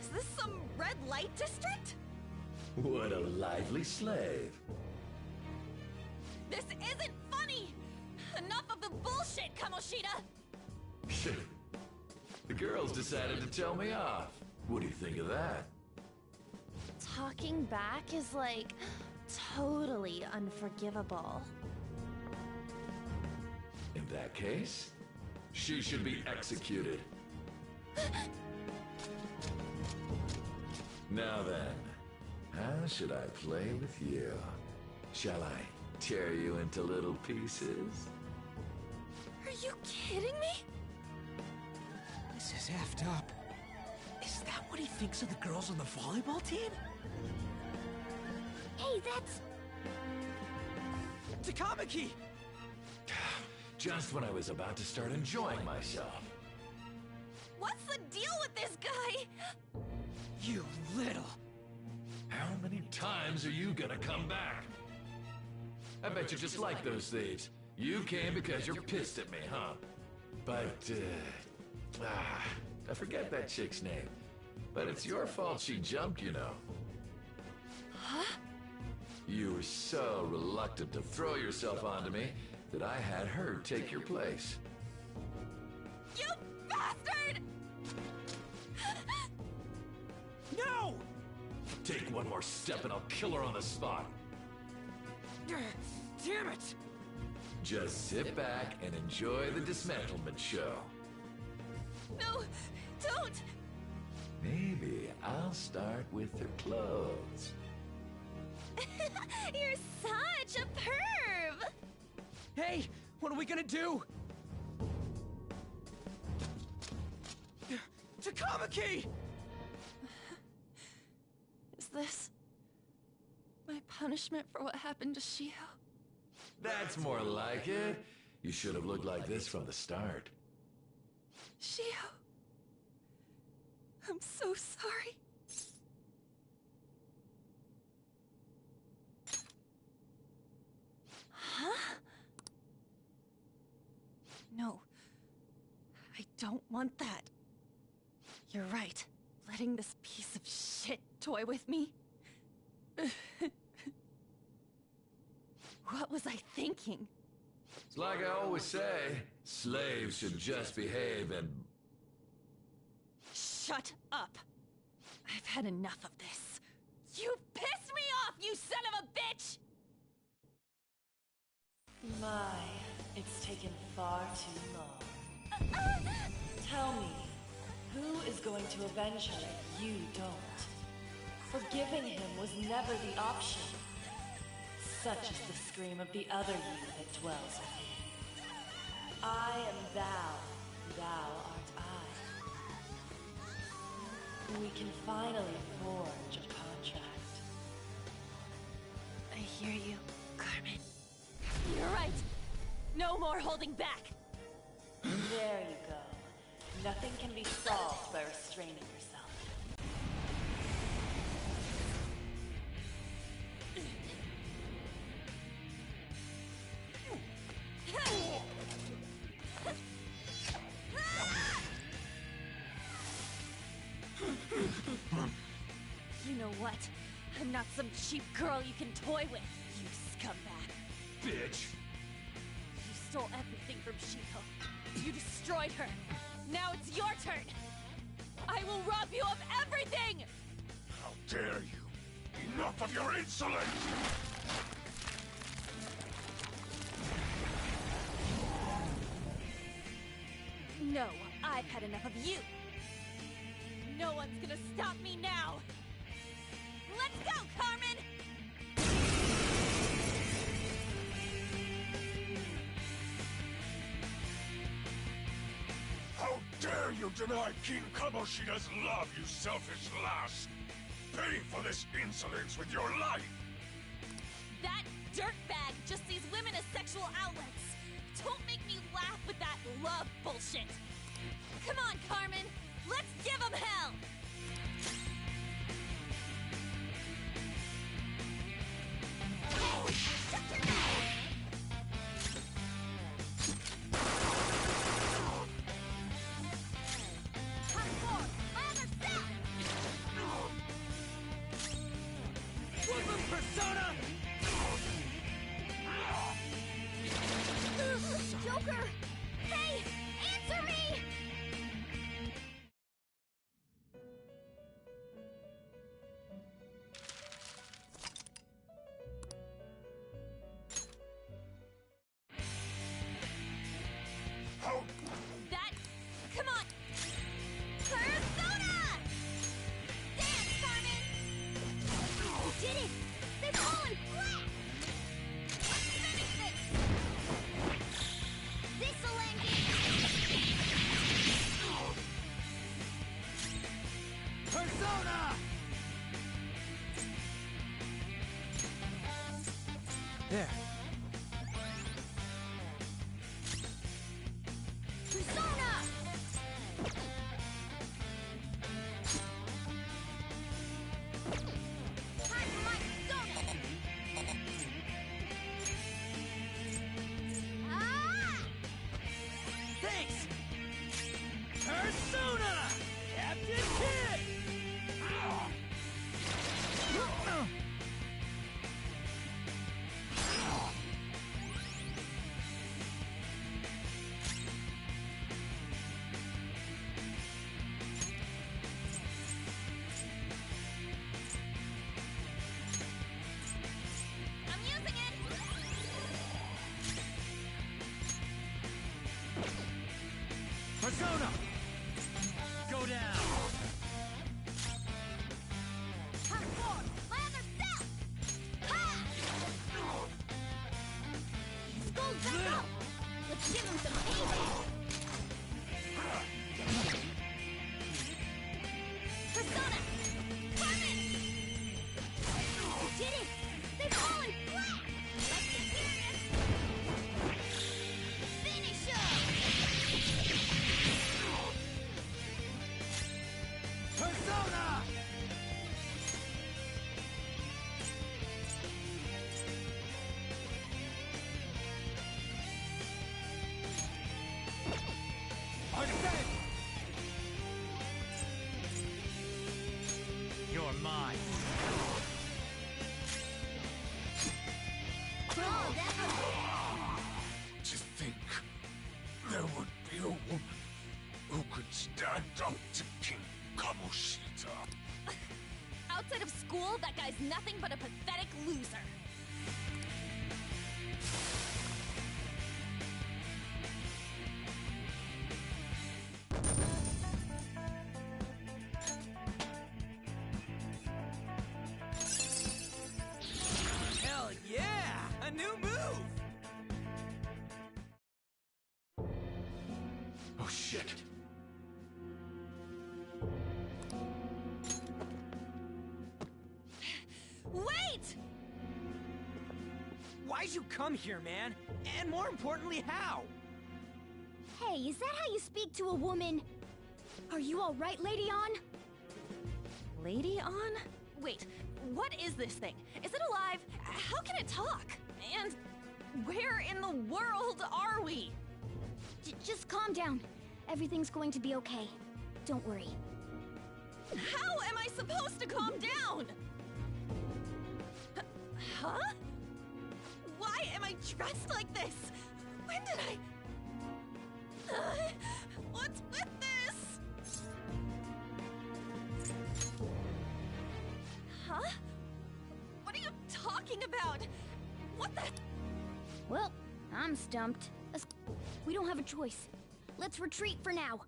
A: is this some red light district?
H: What a lively slave.
A: This isn't funny! Enough of the bullshit, Kamoshida!
H: The girls decided to tell me off. What do you think of that?
A: Talking back is like totally unforgivable.
H: In that case, she should be executed. Now then, how should I play with you? Shall I tear you into little pieces?
A: Are you kidding me?
C: This is effed up. Is that what he thinks of the girls on the volleyball team?
F: Hey, that's...
C: Takamaki!
H: Just when I was about to start enjoying myself.
A: What's the deal with this guy?
C: You little...
H: How many times are you gonna come back? I bet you just like those thieves. You came because you're pissed at me, huh? But, I forget that chick's name. But it's your fault she jumped, you know.
A: Huh?
H: You were so reluctant to throw yourself onto me that I had her take your place.
A: You bastard!
C: No!
H: Take one more step and I'll kill her on the spot.
C: Damn it!
H: Just sit back and enjoy the dismantlement show.
A: No, don't!
H: Maybe I'll start with her clothes.
A: You're such a perv!
C: Hey, what are we gonna do? Takamaki!
A: Is this my punishment for what happened to Shiho?
H: That's more like it. You should have looked like this from the start.
A: Shiho, I'm so sorry. Huh? No, I don't want that. You're right. Letting this piece of shit toy with me? What was I thinking?
H: It's like I always say, slaves should just behave and...
A: Shut up! I've had enough of this. You've pissed me off, you son of a bitch!
Q: My, it's taken far too long. Tell me, who is going to avenge her if you don't? Forgiving him was never the option. Such is the scream of the other you that dwells within. I am thou, thou art I. We can finally forge a contract.
A: I hear you, Carmen. You're right. No more holding back.
Q: There you go. Nothing can be solved by restraining yourself.
A: You know what? I'm not some cheap girl you can toy with, you scumbag.
H: Bitch!
A: You stole everything from Shiho. You destroyed her. Now it's your turn. I will rob you of everything!
J: How dare you! Enough of your insolence!
A: No, I've had enough of you. No one's gonna stop me now. Let's go, Carmen!
J: How dare you deny King Kamoshida's love, you selfish lass! Pay for this insolence with your life!
A: That dirtbag just sees women as sexual outlets. Don't make me laugh with that love bullshit. Come on, Carmen. Let's give him hell! Hey, shut your mouth!
E: Persona!
F: Joker! Hey! Answer me!
J: How?
A: That... Come on! Persona! Dance, Carmen!
F: You did it! They've fallen flat!
A: Let's finish this!
F: This'll end it!
E: Persona! There.
F: Persona! Time for my persona! Ah!
E: Thanks! Persona! Captain Kid!
A: I'm using it!
E: Persona! Go down!
F: Time for my other self! Ha! Skull's back up! Let's give him some payback! Persona! Carmen! You did it! They've fallen flat! Let's get serious! Finish him!
E: Persona! Understand! You're mine.
F: Oh, that was...
J: To think there would be a woman who could stand up to King Kamoshida.
A: Outside of school, that guy's nothing but a pathetic loser.
E: Hell yeah! A new move!
J: Oh shit.
A: Wait!
E: Why'd you come here, man? And more importantly, how?
F: Hey, is that how you speak to a woman? Are you all right, Lady On?
A: Lady On? Wait, what is this thing? Is it alive? How can it talk? And where in the world are we?
F: Just calm down. Everything's going to be okay. Don't worry.
A: How am I supposed to calm down? Huh? Why am I dressed like this? When did I... what's with this? Huh? What are you talking about? What the...
F: Well, I'm stumped. We don't have a choice. Let's retreat for now.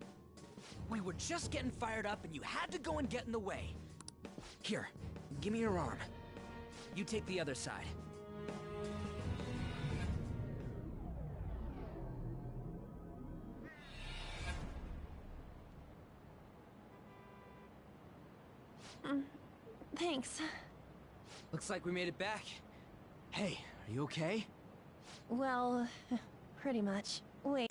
E: We were just getting fired up and you had to go and get in the way. Here, give me your arm. You take the other side.
A: Thanks.
E: Looks like we made it back. Hey, are you okay?
A: Well, pretty much. Wait.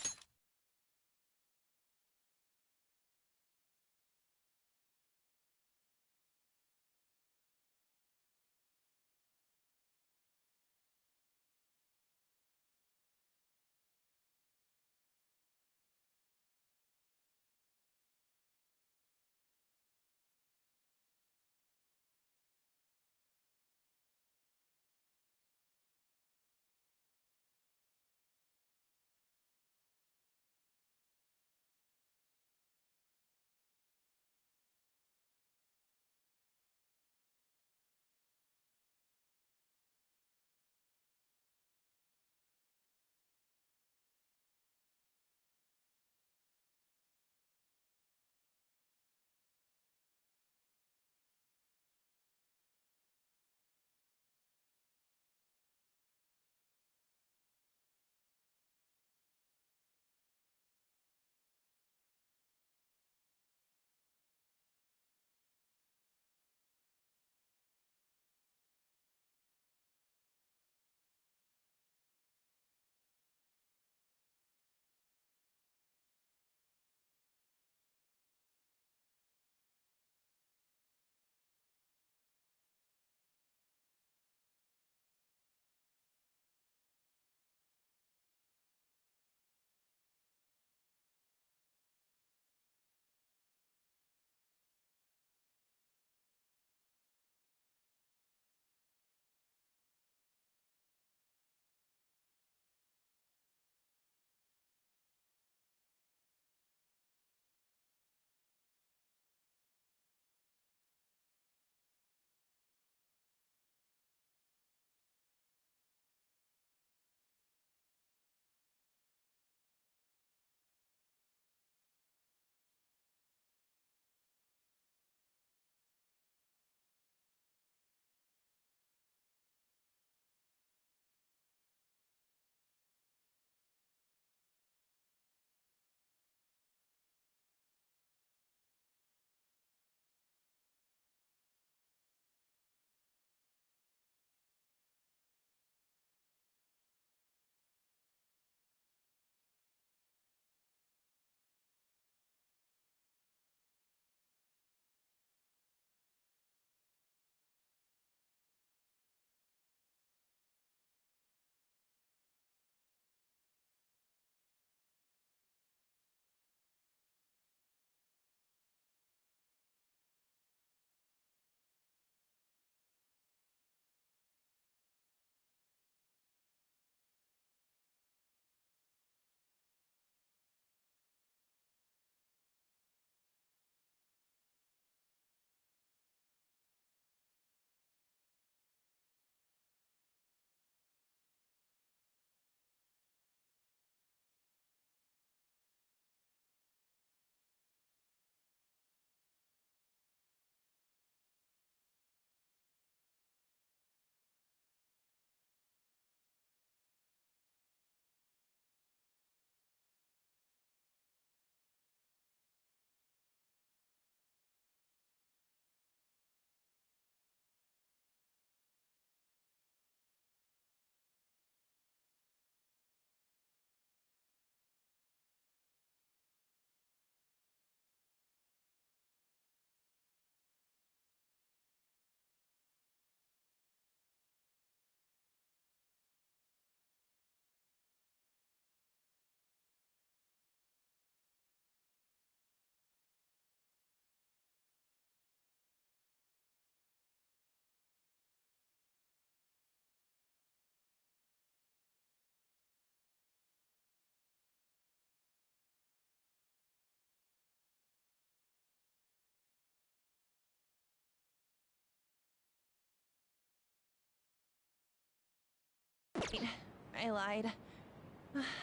A: I lied.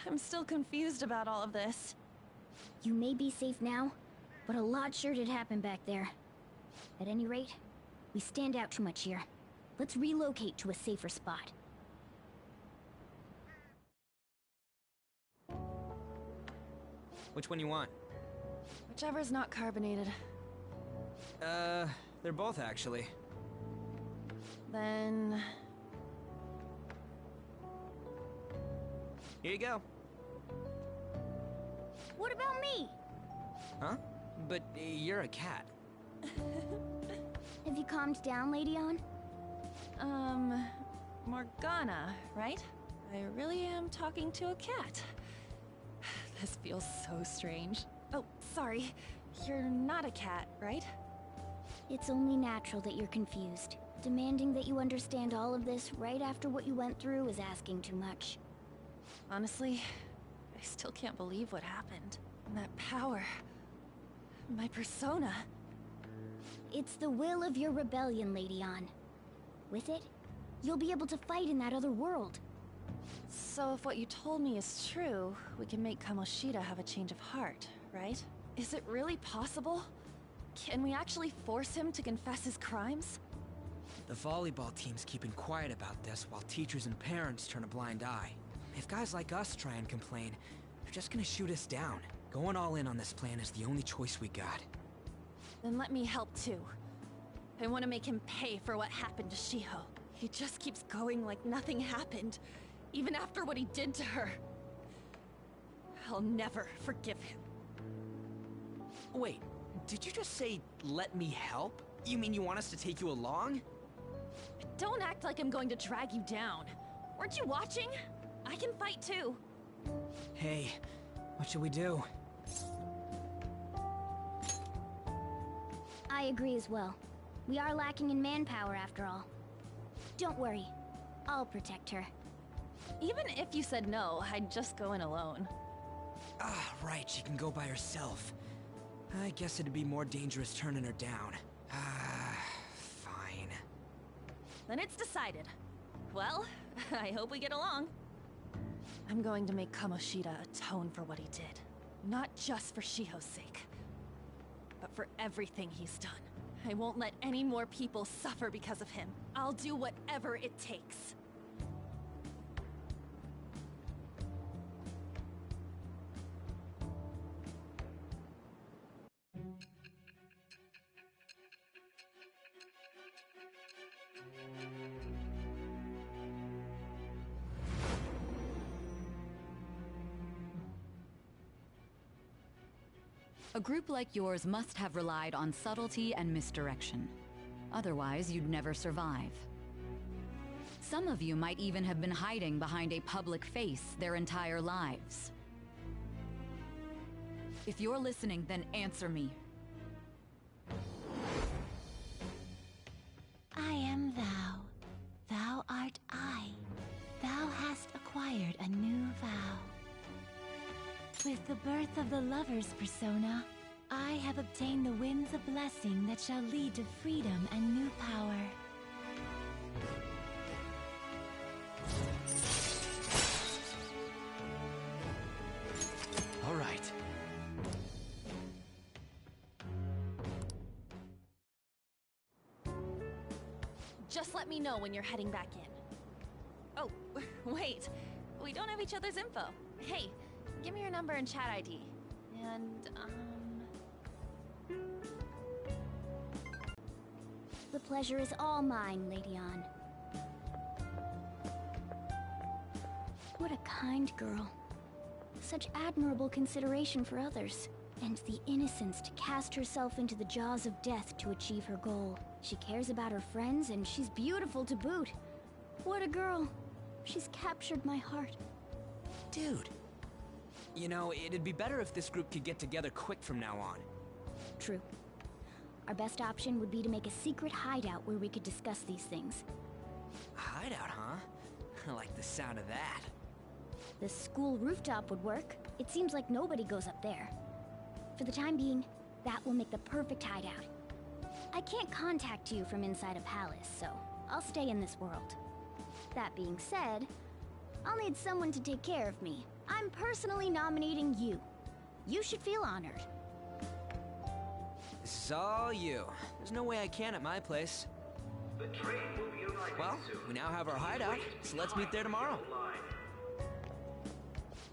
A: I'm still confused about all of this.
F: You may be safe now, but a lot sure did happen back there. At any rate, We stand out too much here. Let's relocate to a safer spot.
E: Which one you want?
A: Whichever's not carbonated.
E: They're both actually.
A: Then...
E: Here you go.
F: What about me?
E: Huh? But you're a cat.
F: Have you calmed down, Lady Ann?
A: Morgana, right? I really am talking to a cat. This feels so strange. Oh, sorry. You're not a cat, right?
F: It's only natural that you're confused. Demanding that you understand all of this right after what you went through is asking too much.
A: Honestly, I still can't believe what happened. And that power... my persona...
F: It's the will of your rebellion, Lady Ann. With it, you'll be able to fight in that other world.
A: So if what you told me is true, we can make Kamoshida have a change of heart, right? Is it really possible? Can we actually force him to confess his crimes?
E: The volleyball team's keeping quiet about this while teachers and parents turn a blind eye. If guys like us try and complain, they're just gonna shoot us down. Going all in on this plan is the only choice we got.
A: Then let me help too. I want to make him pay for what happened to Shiho. He just keeps going like nothing happened, even after what he did to her. I'll never forgive him.
E: Wait, did you just say, let me help? You mean you want us to take you along?
A: Don't act like I'm going to drag you down. Weren't you watching? I can fight too.
E: Hey, what should we do?
F: I agree as well. We are lacking in manpower after all. Don't worry. I'll protect her.
A: Even if you said no, I'd just go in alone.
E: Ah, right, she can go by herself. I guess it'd be more dangerous turning her down. Ah, fine.
A: Then it's decided. Well, I hope we get along. I'm going to make Kamoshida atone for what he did. Not just for Shiho's sake, but for everything he's done. I won't let any more people suffer because of him. I'll do whatever it takes.
R: A group like yours must have relied on subtlety and misdirection. Otherwise, you'd never survive. Some of you might even have been hiding behind a public face their entire lives. If you're listening, then answer me.
S: I am thou. Thou art I. Thou hast acquired a new vow. With the birth of the lover's persona, I have obtained the winds of blessing that shall lead to freedom and new power.
N: All right.
A: Just let me know when you're heading back in. Oh, wait. We don't have each other's info. Hey, give me your number and chat ID. And,
F: The pleasure is all mine, Lady Ann. What a kind girl. Such admirable consideration for others. And the innocence to cast herself into the jaws of death to achieve her goal. She cares about her friends, and she's beautiful to boot. What a girl. She's captured my heart.
E: Dude. You know, it'd be better if this group could get together quick from now on.
F: True. Our best option would be to make a secret hideout where we could discuss these things.
E: A hideout, huh? I like the sound of that.
F: The school rooftop would work. It seems like nobody goes up there. For the time being, that will make the perfect hideout. I can't contact you from inside a palace, so I'll stay in this world. That being said, I'll need someone to take care of me. I'm personally nominating you. You should feel honored.
E: This is all you. There's no way I can at my place.
I: The train will be arriving
E: Well,
I: soon.
E: we now have our hideout, so let's meet there tomorrow.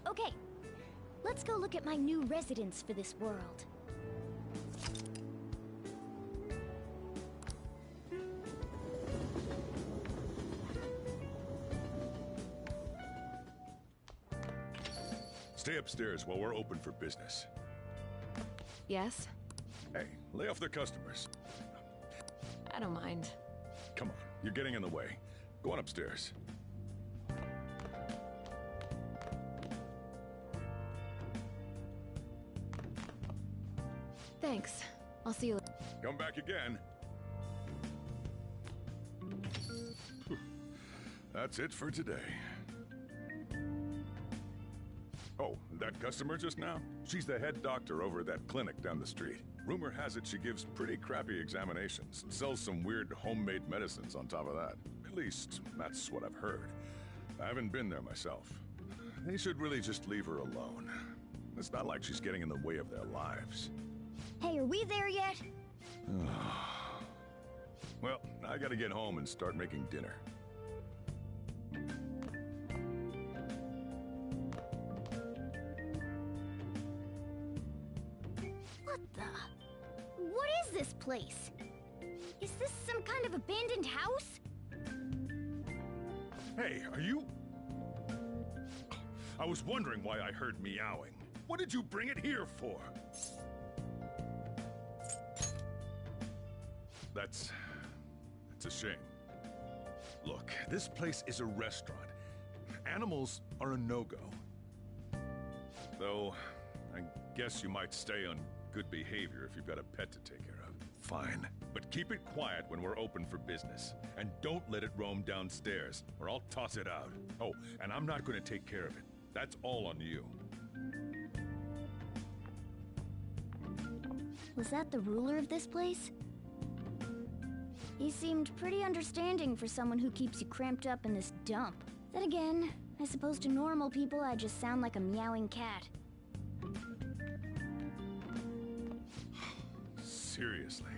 F: Okay, let's go look at my new residence for this world.
J: Stay upstairs while we're open for business.
A: Yes?
J: Hey, lay off the customers.
A: I don't mind.
J: Come on, you're getting in the way. Go on upstairs.
A: Thanks. I'll see you later.
J: Come back again. That's it for today. Oh, that customer just now? She's the head doctor over at that clinic down the street. Rumor has it she gives pretty crappy examinations and sells some weird homemade medicines on top of that. At least, that's what I've heard. I haven't been there myself. They should really just leave her alone. It's not like she's getting in the way of their lives.
F: Hey, are we there yet?
J: Well, I gotta get home and start making dinner.
F: What the? What is this place? Is this some kind of abandoned house?
J: Hey, are you... I was wondering why I heard meowing. What did you bring it here for? That's a shame. Look, this place is a restaurant. Animals are a no-go. Though, I guess you might stay on good behavior if you've got a pet to take care of. Fine. But keep it quiet when we're open for business. And don't let it roam downstairs, or I'll toss it out. Oh, and I'm not going to take care of it. That's all on you.
F: Was that the ruler of this place? He seemed pretty understanding for someone who keeps you cramped up in this dump. Then again, I suppose to normal people I just sound like a meowing cat.
J: Seriously.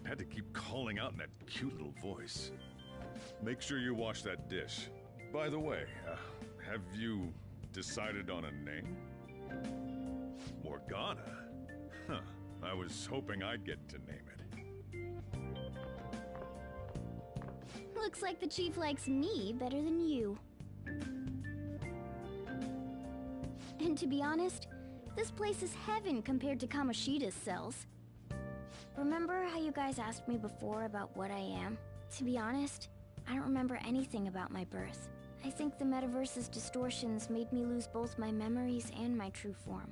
J: Had to keep calling out in that cute little voice. Make sure you wash that dish. By the way, have you decided on a name? Morgana? Huh. I was hoping I'd get to name it.
F: Looks like the chief likes me better than you. And to be honest, this place is heaven compared to Kamoshida's cells. Remember how you guys asked me before about what I am? To be honest, I don't remember anything about my birth. I think the metaverse's distortions made me lose both my memories and my true form.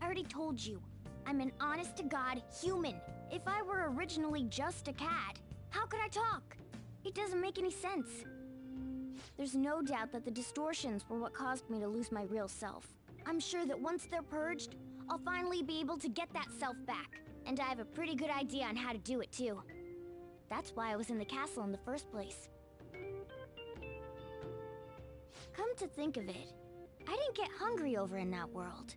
F: I already told you, I'm an honest-to-God human. If I were originally just a cat, how could I talk? It doesn't make any sense. There's no doubt that the distortions were what caused me to lose my real self. I'm sure that once they're purged, I'll finally be able to get that self back. And I have a pretty good idea on how to do it too. That's why I was in the castle in the first place. Come to think of it, I didn't get hungry over in that world.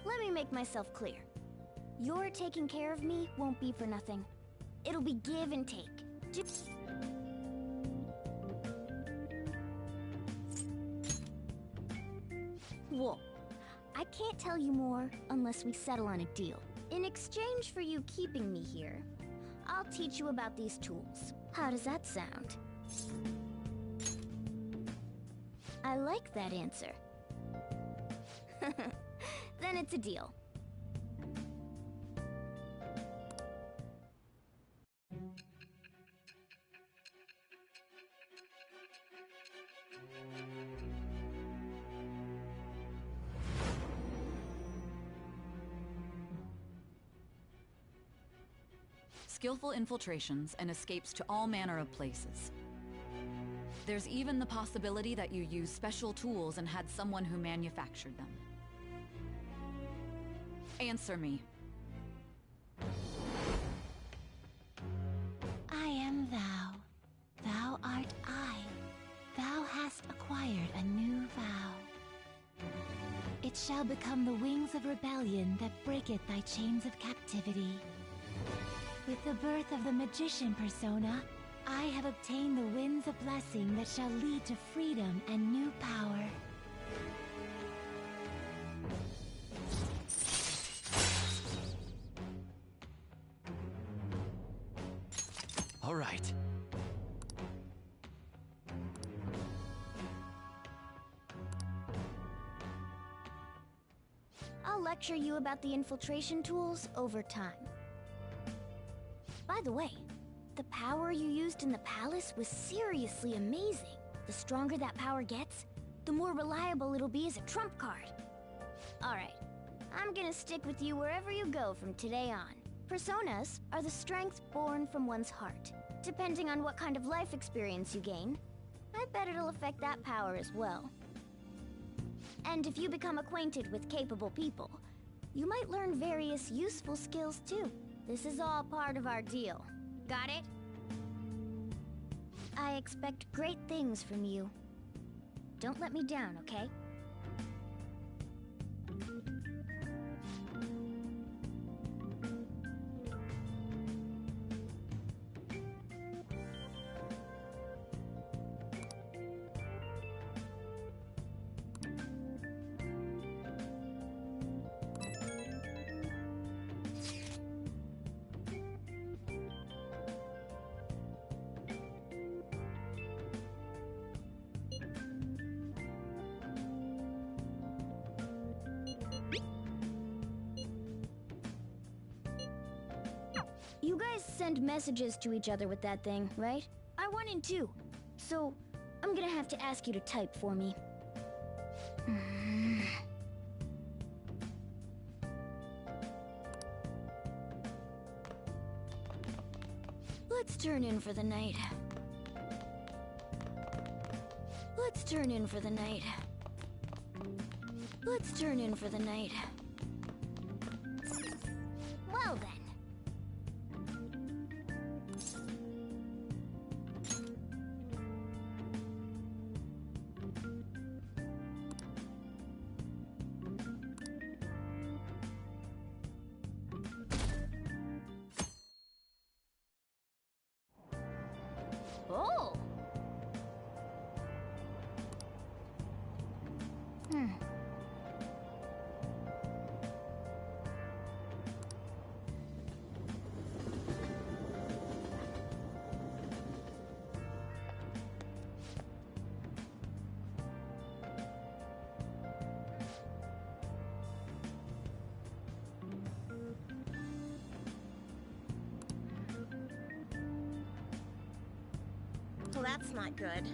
F: Let me make myself clear. Your taking care of me won't be for nothing. It'll be give and take. Whoa. I can't tell you more unless we settle on a deal. In exchange for you keeping me here, I'll teach you about these tools. How does that sound? I like that answer. Then it's a deal.
R: Skillful infiltrations and escapes to all manner of places. There's even the possibility that you used special tools and had someone who manufactured them. Answer me.
S: I am thou. Thou art I. Thou hast acquired a new vow. it shall become the wings of rebellion that breaketh thy chains of captivity. With the birth of the magician persona, I have obtained the winds of blessing that shall lead to freedom and new power.
N: All right.
F: I'll lecture you about the infiltration tools over time. By the way, the power you used in the palace was seriously amazing. The stronger that power gets, the more reliable it'll be as a trump card. Alright, I'm gonna stick with you wherever you go from today on. Personas are the strength born from one's heart. Depending on what kind of life experience you gain, I bet it'll affect that power as well. And if you become acquainted with capable people, you might learn various useful skills too. This is all part of our deal. Got it? I expect great things from you. Don't let me down, okay? You guys send messages to each other with that thing, right? I wanted to. So, I'm gonna have to ask you to type for me. Let's turn in for the night. Let's turn in for the night. Let's turn in for the night. Well then. Oh!
A: Well, that's not good.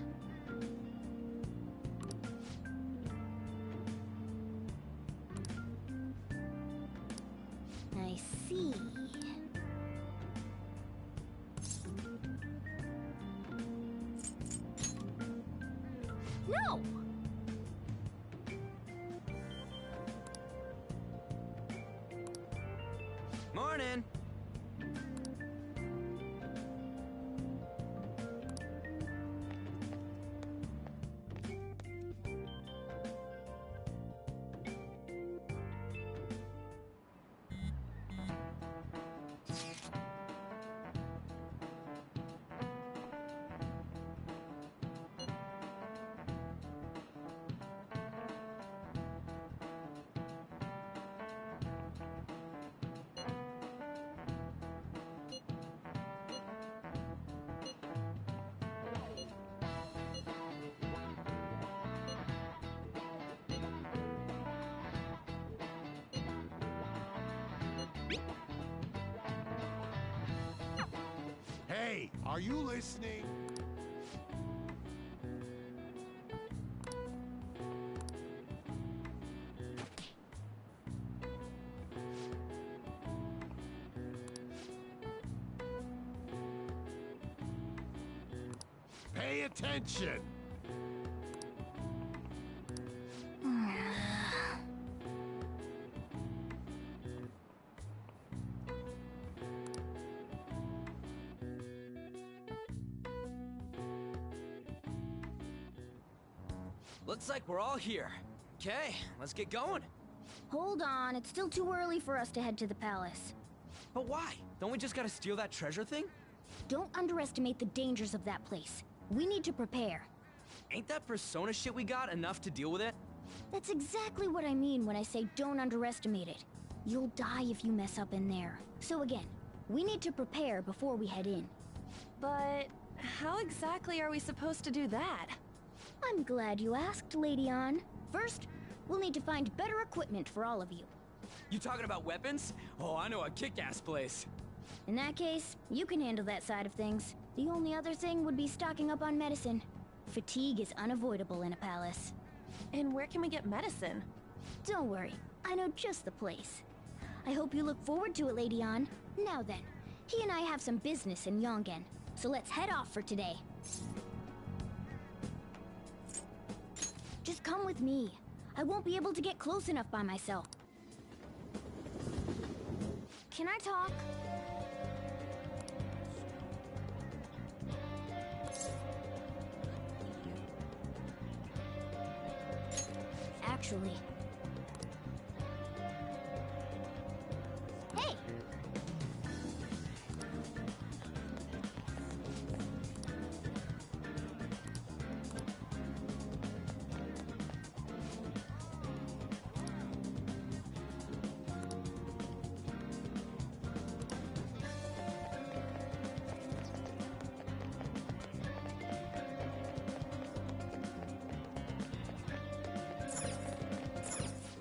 F: I see. No!
E: Morning!
K: Hey, are you listening? Pay attention!
E: Looks like we're all here. Okay, let's get going.
F: Hold on, it's still too early for us to head to the palace.
E: But why? Don't we just gotta steal that treasure thing?
F: Don't underestimate the dangers of that place. We need to prepare.
E: Ain't that persona shit we got enough to deal with it?
F: That's exactly what I mean when I say don't underestimate it. You'll die if you mess up in there. So again, we need to prepare before we head in.
A: But how exactly are we supposed to do that?
F: I'm glad you asked, Lady Ann. First, we'll need to find better equipment for all of you.
E: You talking about weapons? Oh, I know a kick-ass place.
F: In that case, you can handle that side of things. The only other thing would be stocking up on medicine. Fatigue is unavoidable in a palace.
A: And where can we get medicine?
F: Don't worry, I know just the place. I hope you look forward to it, Lady Ann. Now then, he and I have some business in Yongen, so let's head off for today. Just come with me. I won't be able to get close enough by myself. Can I talk? Actually... Hey!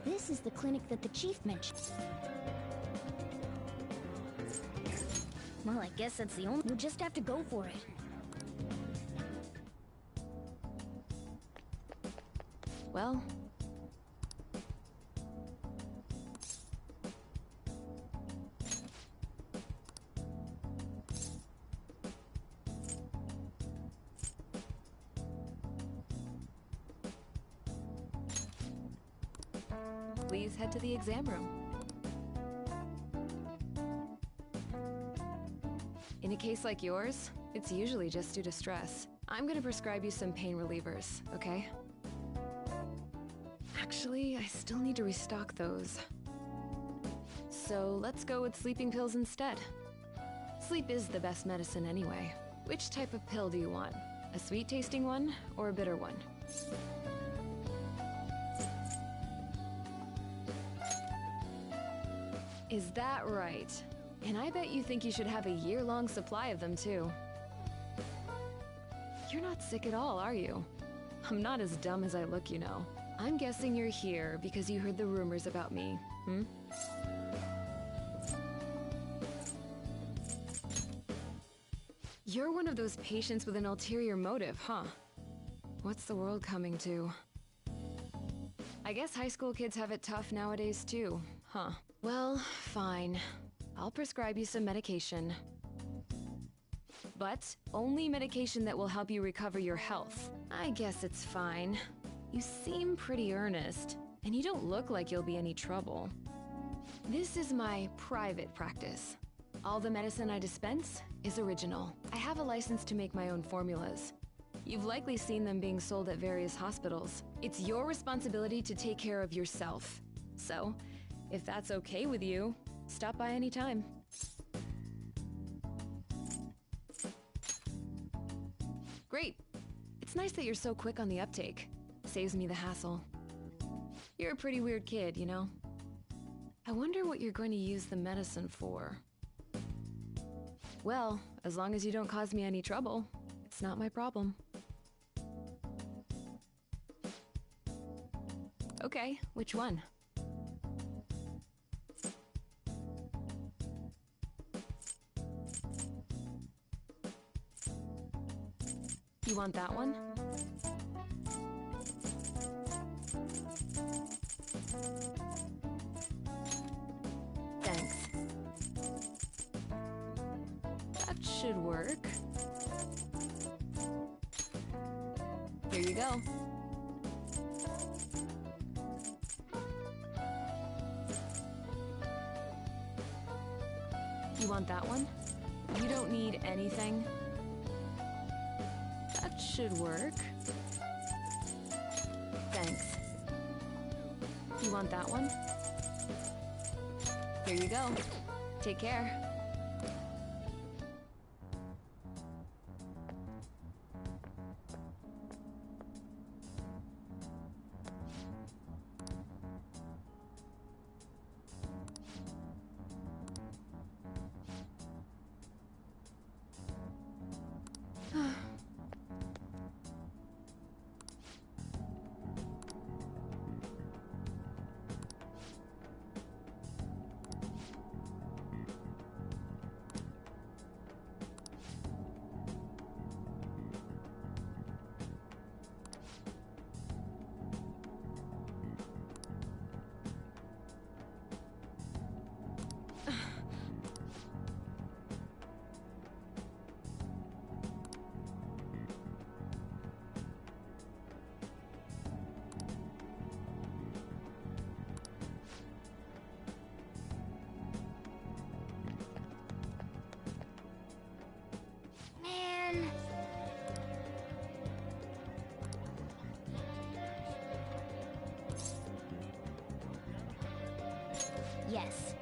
F: This is the clinic that the chief mentioned. Well, I guess that's the only... We'll just have to go for it.
A: Well... Please head to the exam room. In a case like yours, it's usually just due to stress. I'm gonna prescribe you some pain relievers, okay? Actually, I still need to restock those. So let's go with sleeping pills instead. Sleep is the best medicine anyway. Which type of pill do you want? A sweet-tasting one or a bitter one? Is that right? And I bet you think you should have a year-long supply of them, too. You're not sick at all, are you? I'm not as dumb as I look, you know. I'm guessing you're here because you heard the rumors about me, hmm? You're one of those patients with an ulterior motive, huh? What's the world coming to? I guess high school kids have it tough nowadays, too, huh? Well, fine. I'll prescribe you some medication. But only medication that will help you recover your health. I guess it's fine. You seem pretty earnest, and you don't look like you'll be any trouble. This is my private practice. All the medicine I dispense is original. I have a license to make my own formulas. You've likely seen them being sold at various hospitals. It's your responsibility to take care of yourself. So, if that's okay with you, stop by anytime. Great. It's nice that you're so quick on the uptake. Saves me the hassle. You're a pretty weird kid, you know? I wonder what you're going to use the medicine for. Well, as long as you don't cause me any trouble, it's not my problem. Okay, which one? You want that one? Thanks. That should work. Here you go. You want that one? You don't need anything. That should work. Thanks. You want that one? Here you go. Take care.
F: Man. Yes.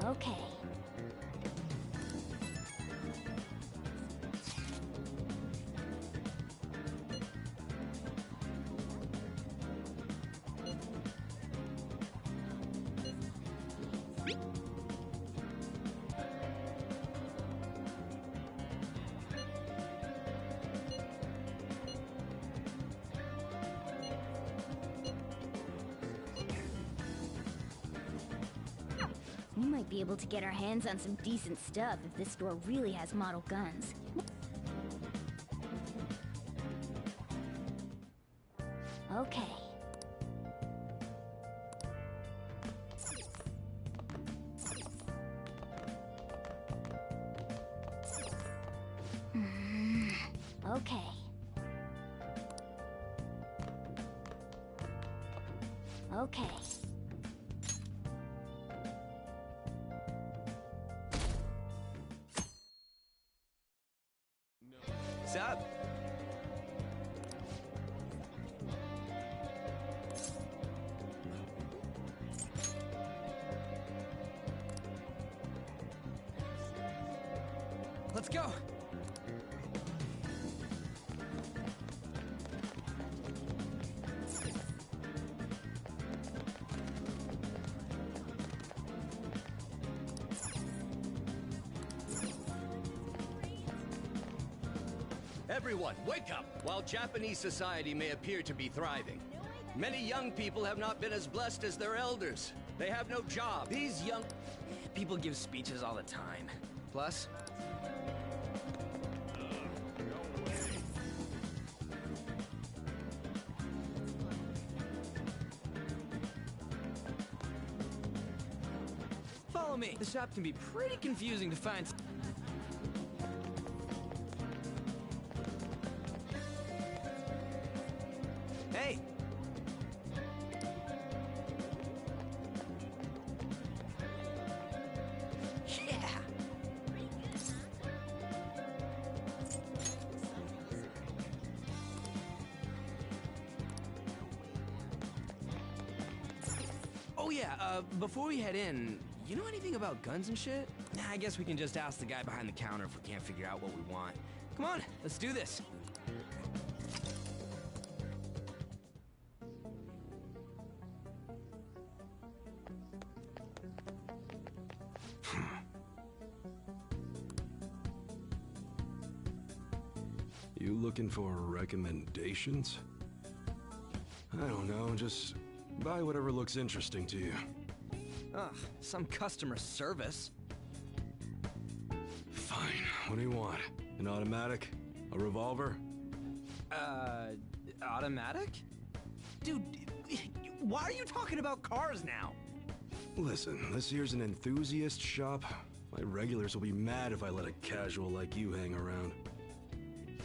F: Okay. We might be able to get our hands on some decent stuff if this store really has model guns. Okay. Okay. Okay.
M: What's up?
E: Let's go!
T: Everyone, wake up! While Japanese society may appear to be thriving, many young people have not been as blessed as their elders. They have no job.
E: These young people give speeches all the time. Plus, follow me. The shop can be pretty confusing to find. Hey! Yeah! Oh yeah, before we head in, you know anything about guns and shit? Nah, I guess we can just ask the guy behind the counter if we can't figure out what we want. Come on, let's do this.
U: You looking for recommendations? I don't know, just buy whatever looks interesting to you.
E: Ugh, some customer service.
U: Fine, what do you want? An automatic? A revolver?
E: Automatic? Dude, why are you talking about cars now?
U: Listen, this here's an enthusiast shop. My regulars will be mad if I let a casual like you hang around.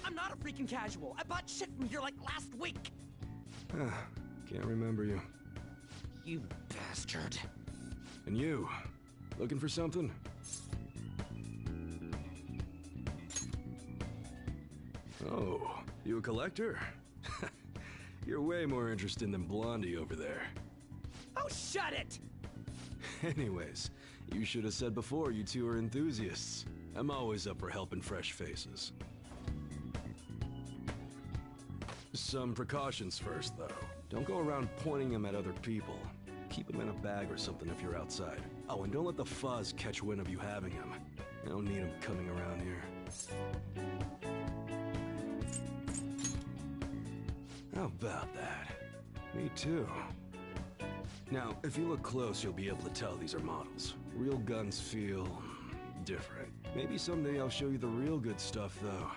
E: I'm not a freaking casual. I bought shit from here like last week.
U: Can't remember you.
E: You bastard.
U: And you, looking for something? Oh, you a collector? You're way more interesting than Blondie over there.
E: Oh, shut it!
U: Anyways, you should have said before you two are enthusiasts. I'm always up for helping fresh faces. Some precautions first, though. Don't go around pointing them at other people. Keep them in a bag or something if you're outside. Oh, and don't let the fuzz catch wind of you having them. I don't need them coming around here. How about that? Me too. Now, if you look close, you'll be able to tell these are models. Real guns feel different. Maybe someday I'll show you the real good stuff, though.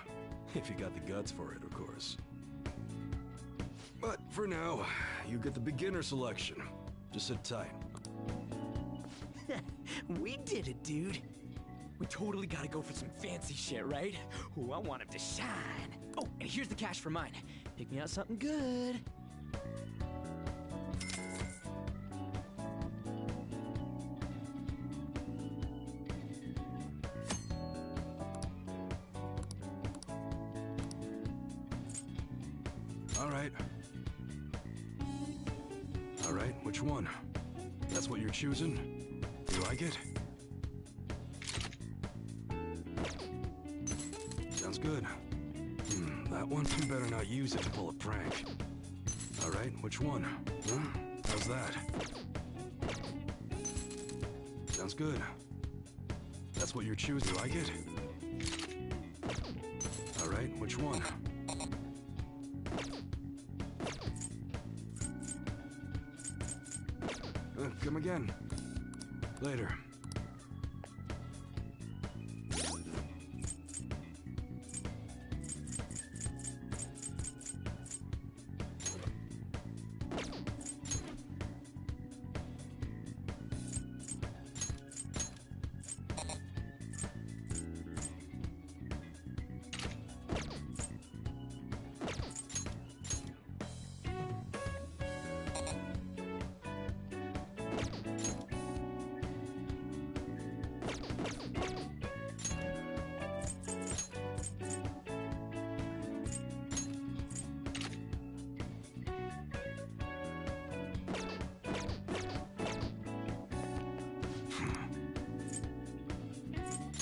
U: If you got the guts for it, of course. But for now, you get the beginner selection. Just sit tight.
E: We did it, dude. We totally gotta go for some fancy shit, right? Ooh, I want him to shine. Oh, and here's the cash for mine. Pick me out something good.
U: All right, which one? That's what you're choosing? You like it? Sounds good. That one? You better not use it to pull a prank. All right, which one? Huh? How's that? Sounds good. That's what you're choosing. You like it? All right, which one? Come again. Later.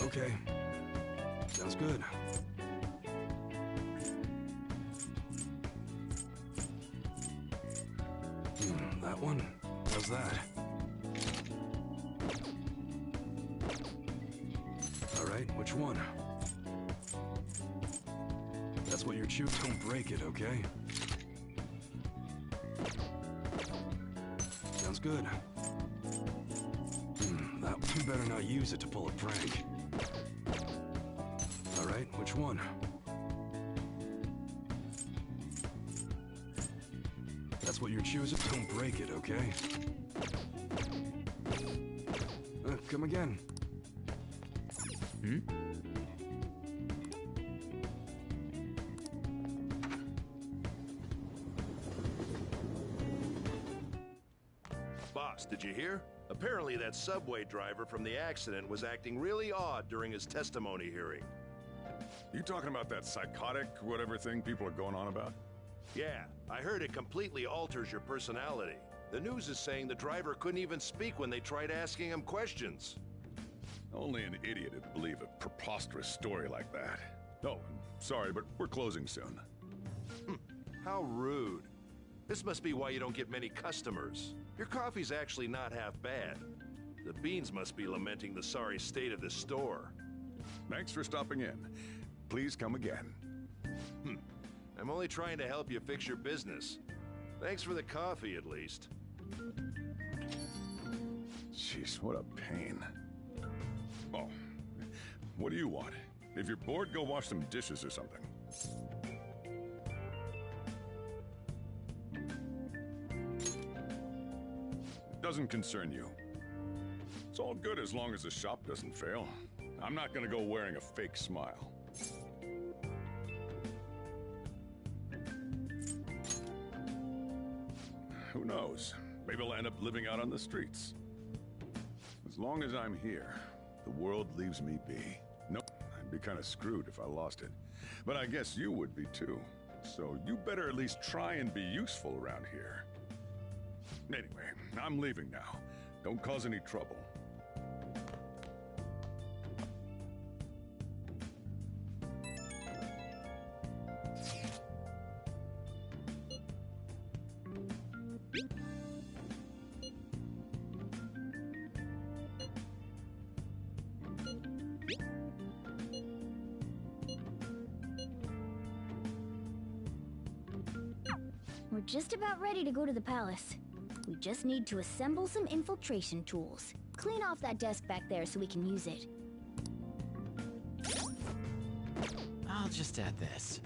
U: Okay. Sounds good. That one? How's that? All right, which one? That's what you're choosing. Don't break it, okay? Sounds good. That you better not use it to pull a prank. All right, which one? That's what you're choosing. Don't break it, okay? Come again.
D: Boss, did you hear? Apparently that subway driver from the accident was acting really odd during his testimony hearing.
J: You talking about that psychotic whatever thing people are going on about?
D: Yeah, I heard it completely alters your personality. The news is saying the driver couldn't even speak when they tried asking him questions.
J: Only an idiot would believe a preposterous story like that. Oh, sorry, but we're closing soon.
D: How rude. This must be why you don't get many customers. Your coffee's actually not half bad. The beans must be lamenting the sorry state of this store.
J: Thanks for stopping in. Please come again.
D: I'm only trying to help you fix your business. Thanks for the coffee, at least.
J: Jeez, what a pain. Oh, what do you want? If you're bored, go wash some dishes or something. Doesn't concern you. It's all good as long as the shop doesn't fail. I'm not gonna go wearing a fake smile. Who knows? Maybe I'll end up living out on the streets. As long as I'm here, the world leaves me be. Nope, I'd be kind of screwed if I lost it. But I guess you would be too. so you better at least try and be useful around here. Anyway, I'm leaving now. Don't cause any trouble.
F: We're just about ready to go to the palace. We just need to assemble some infiltration tools. Clean off that desk back there so we can use it.
N: I'll just add this.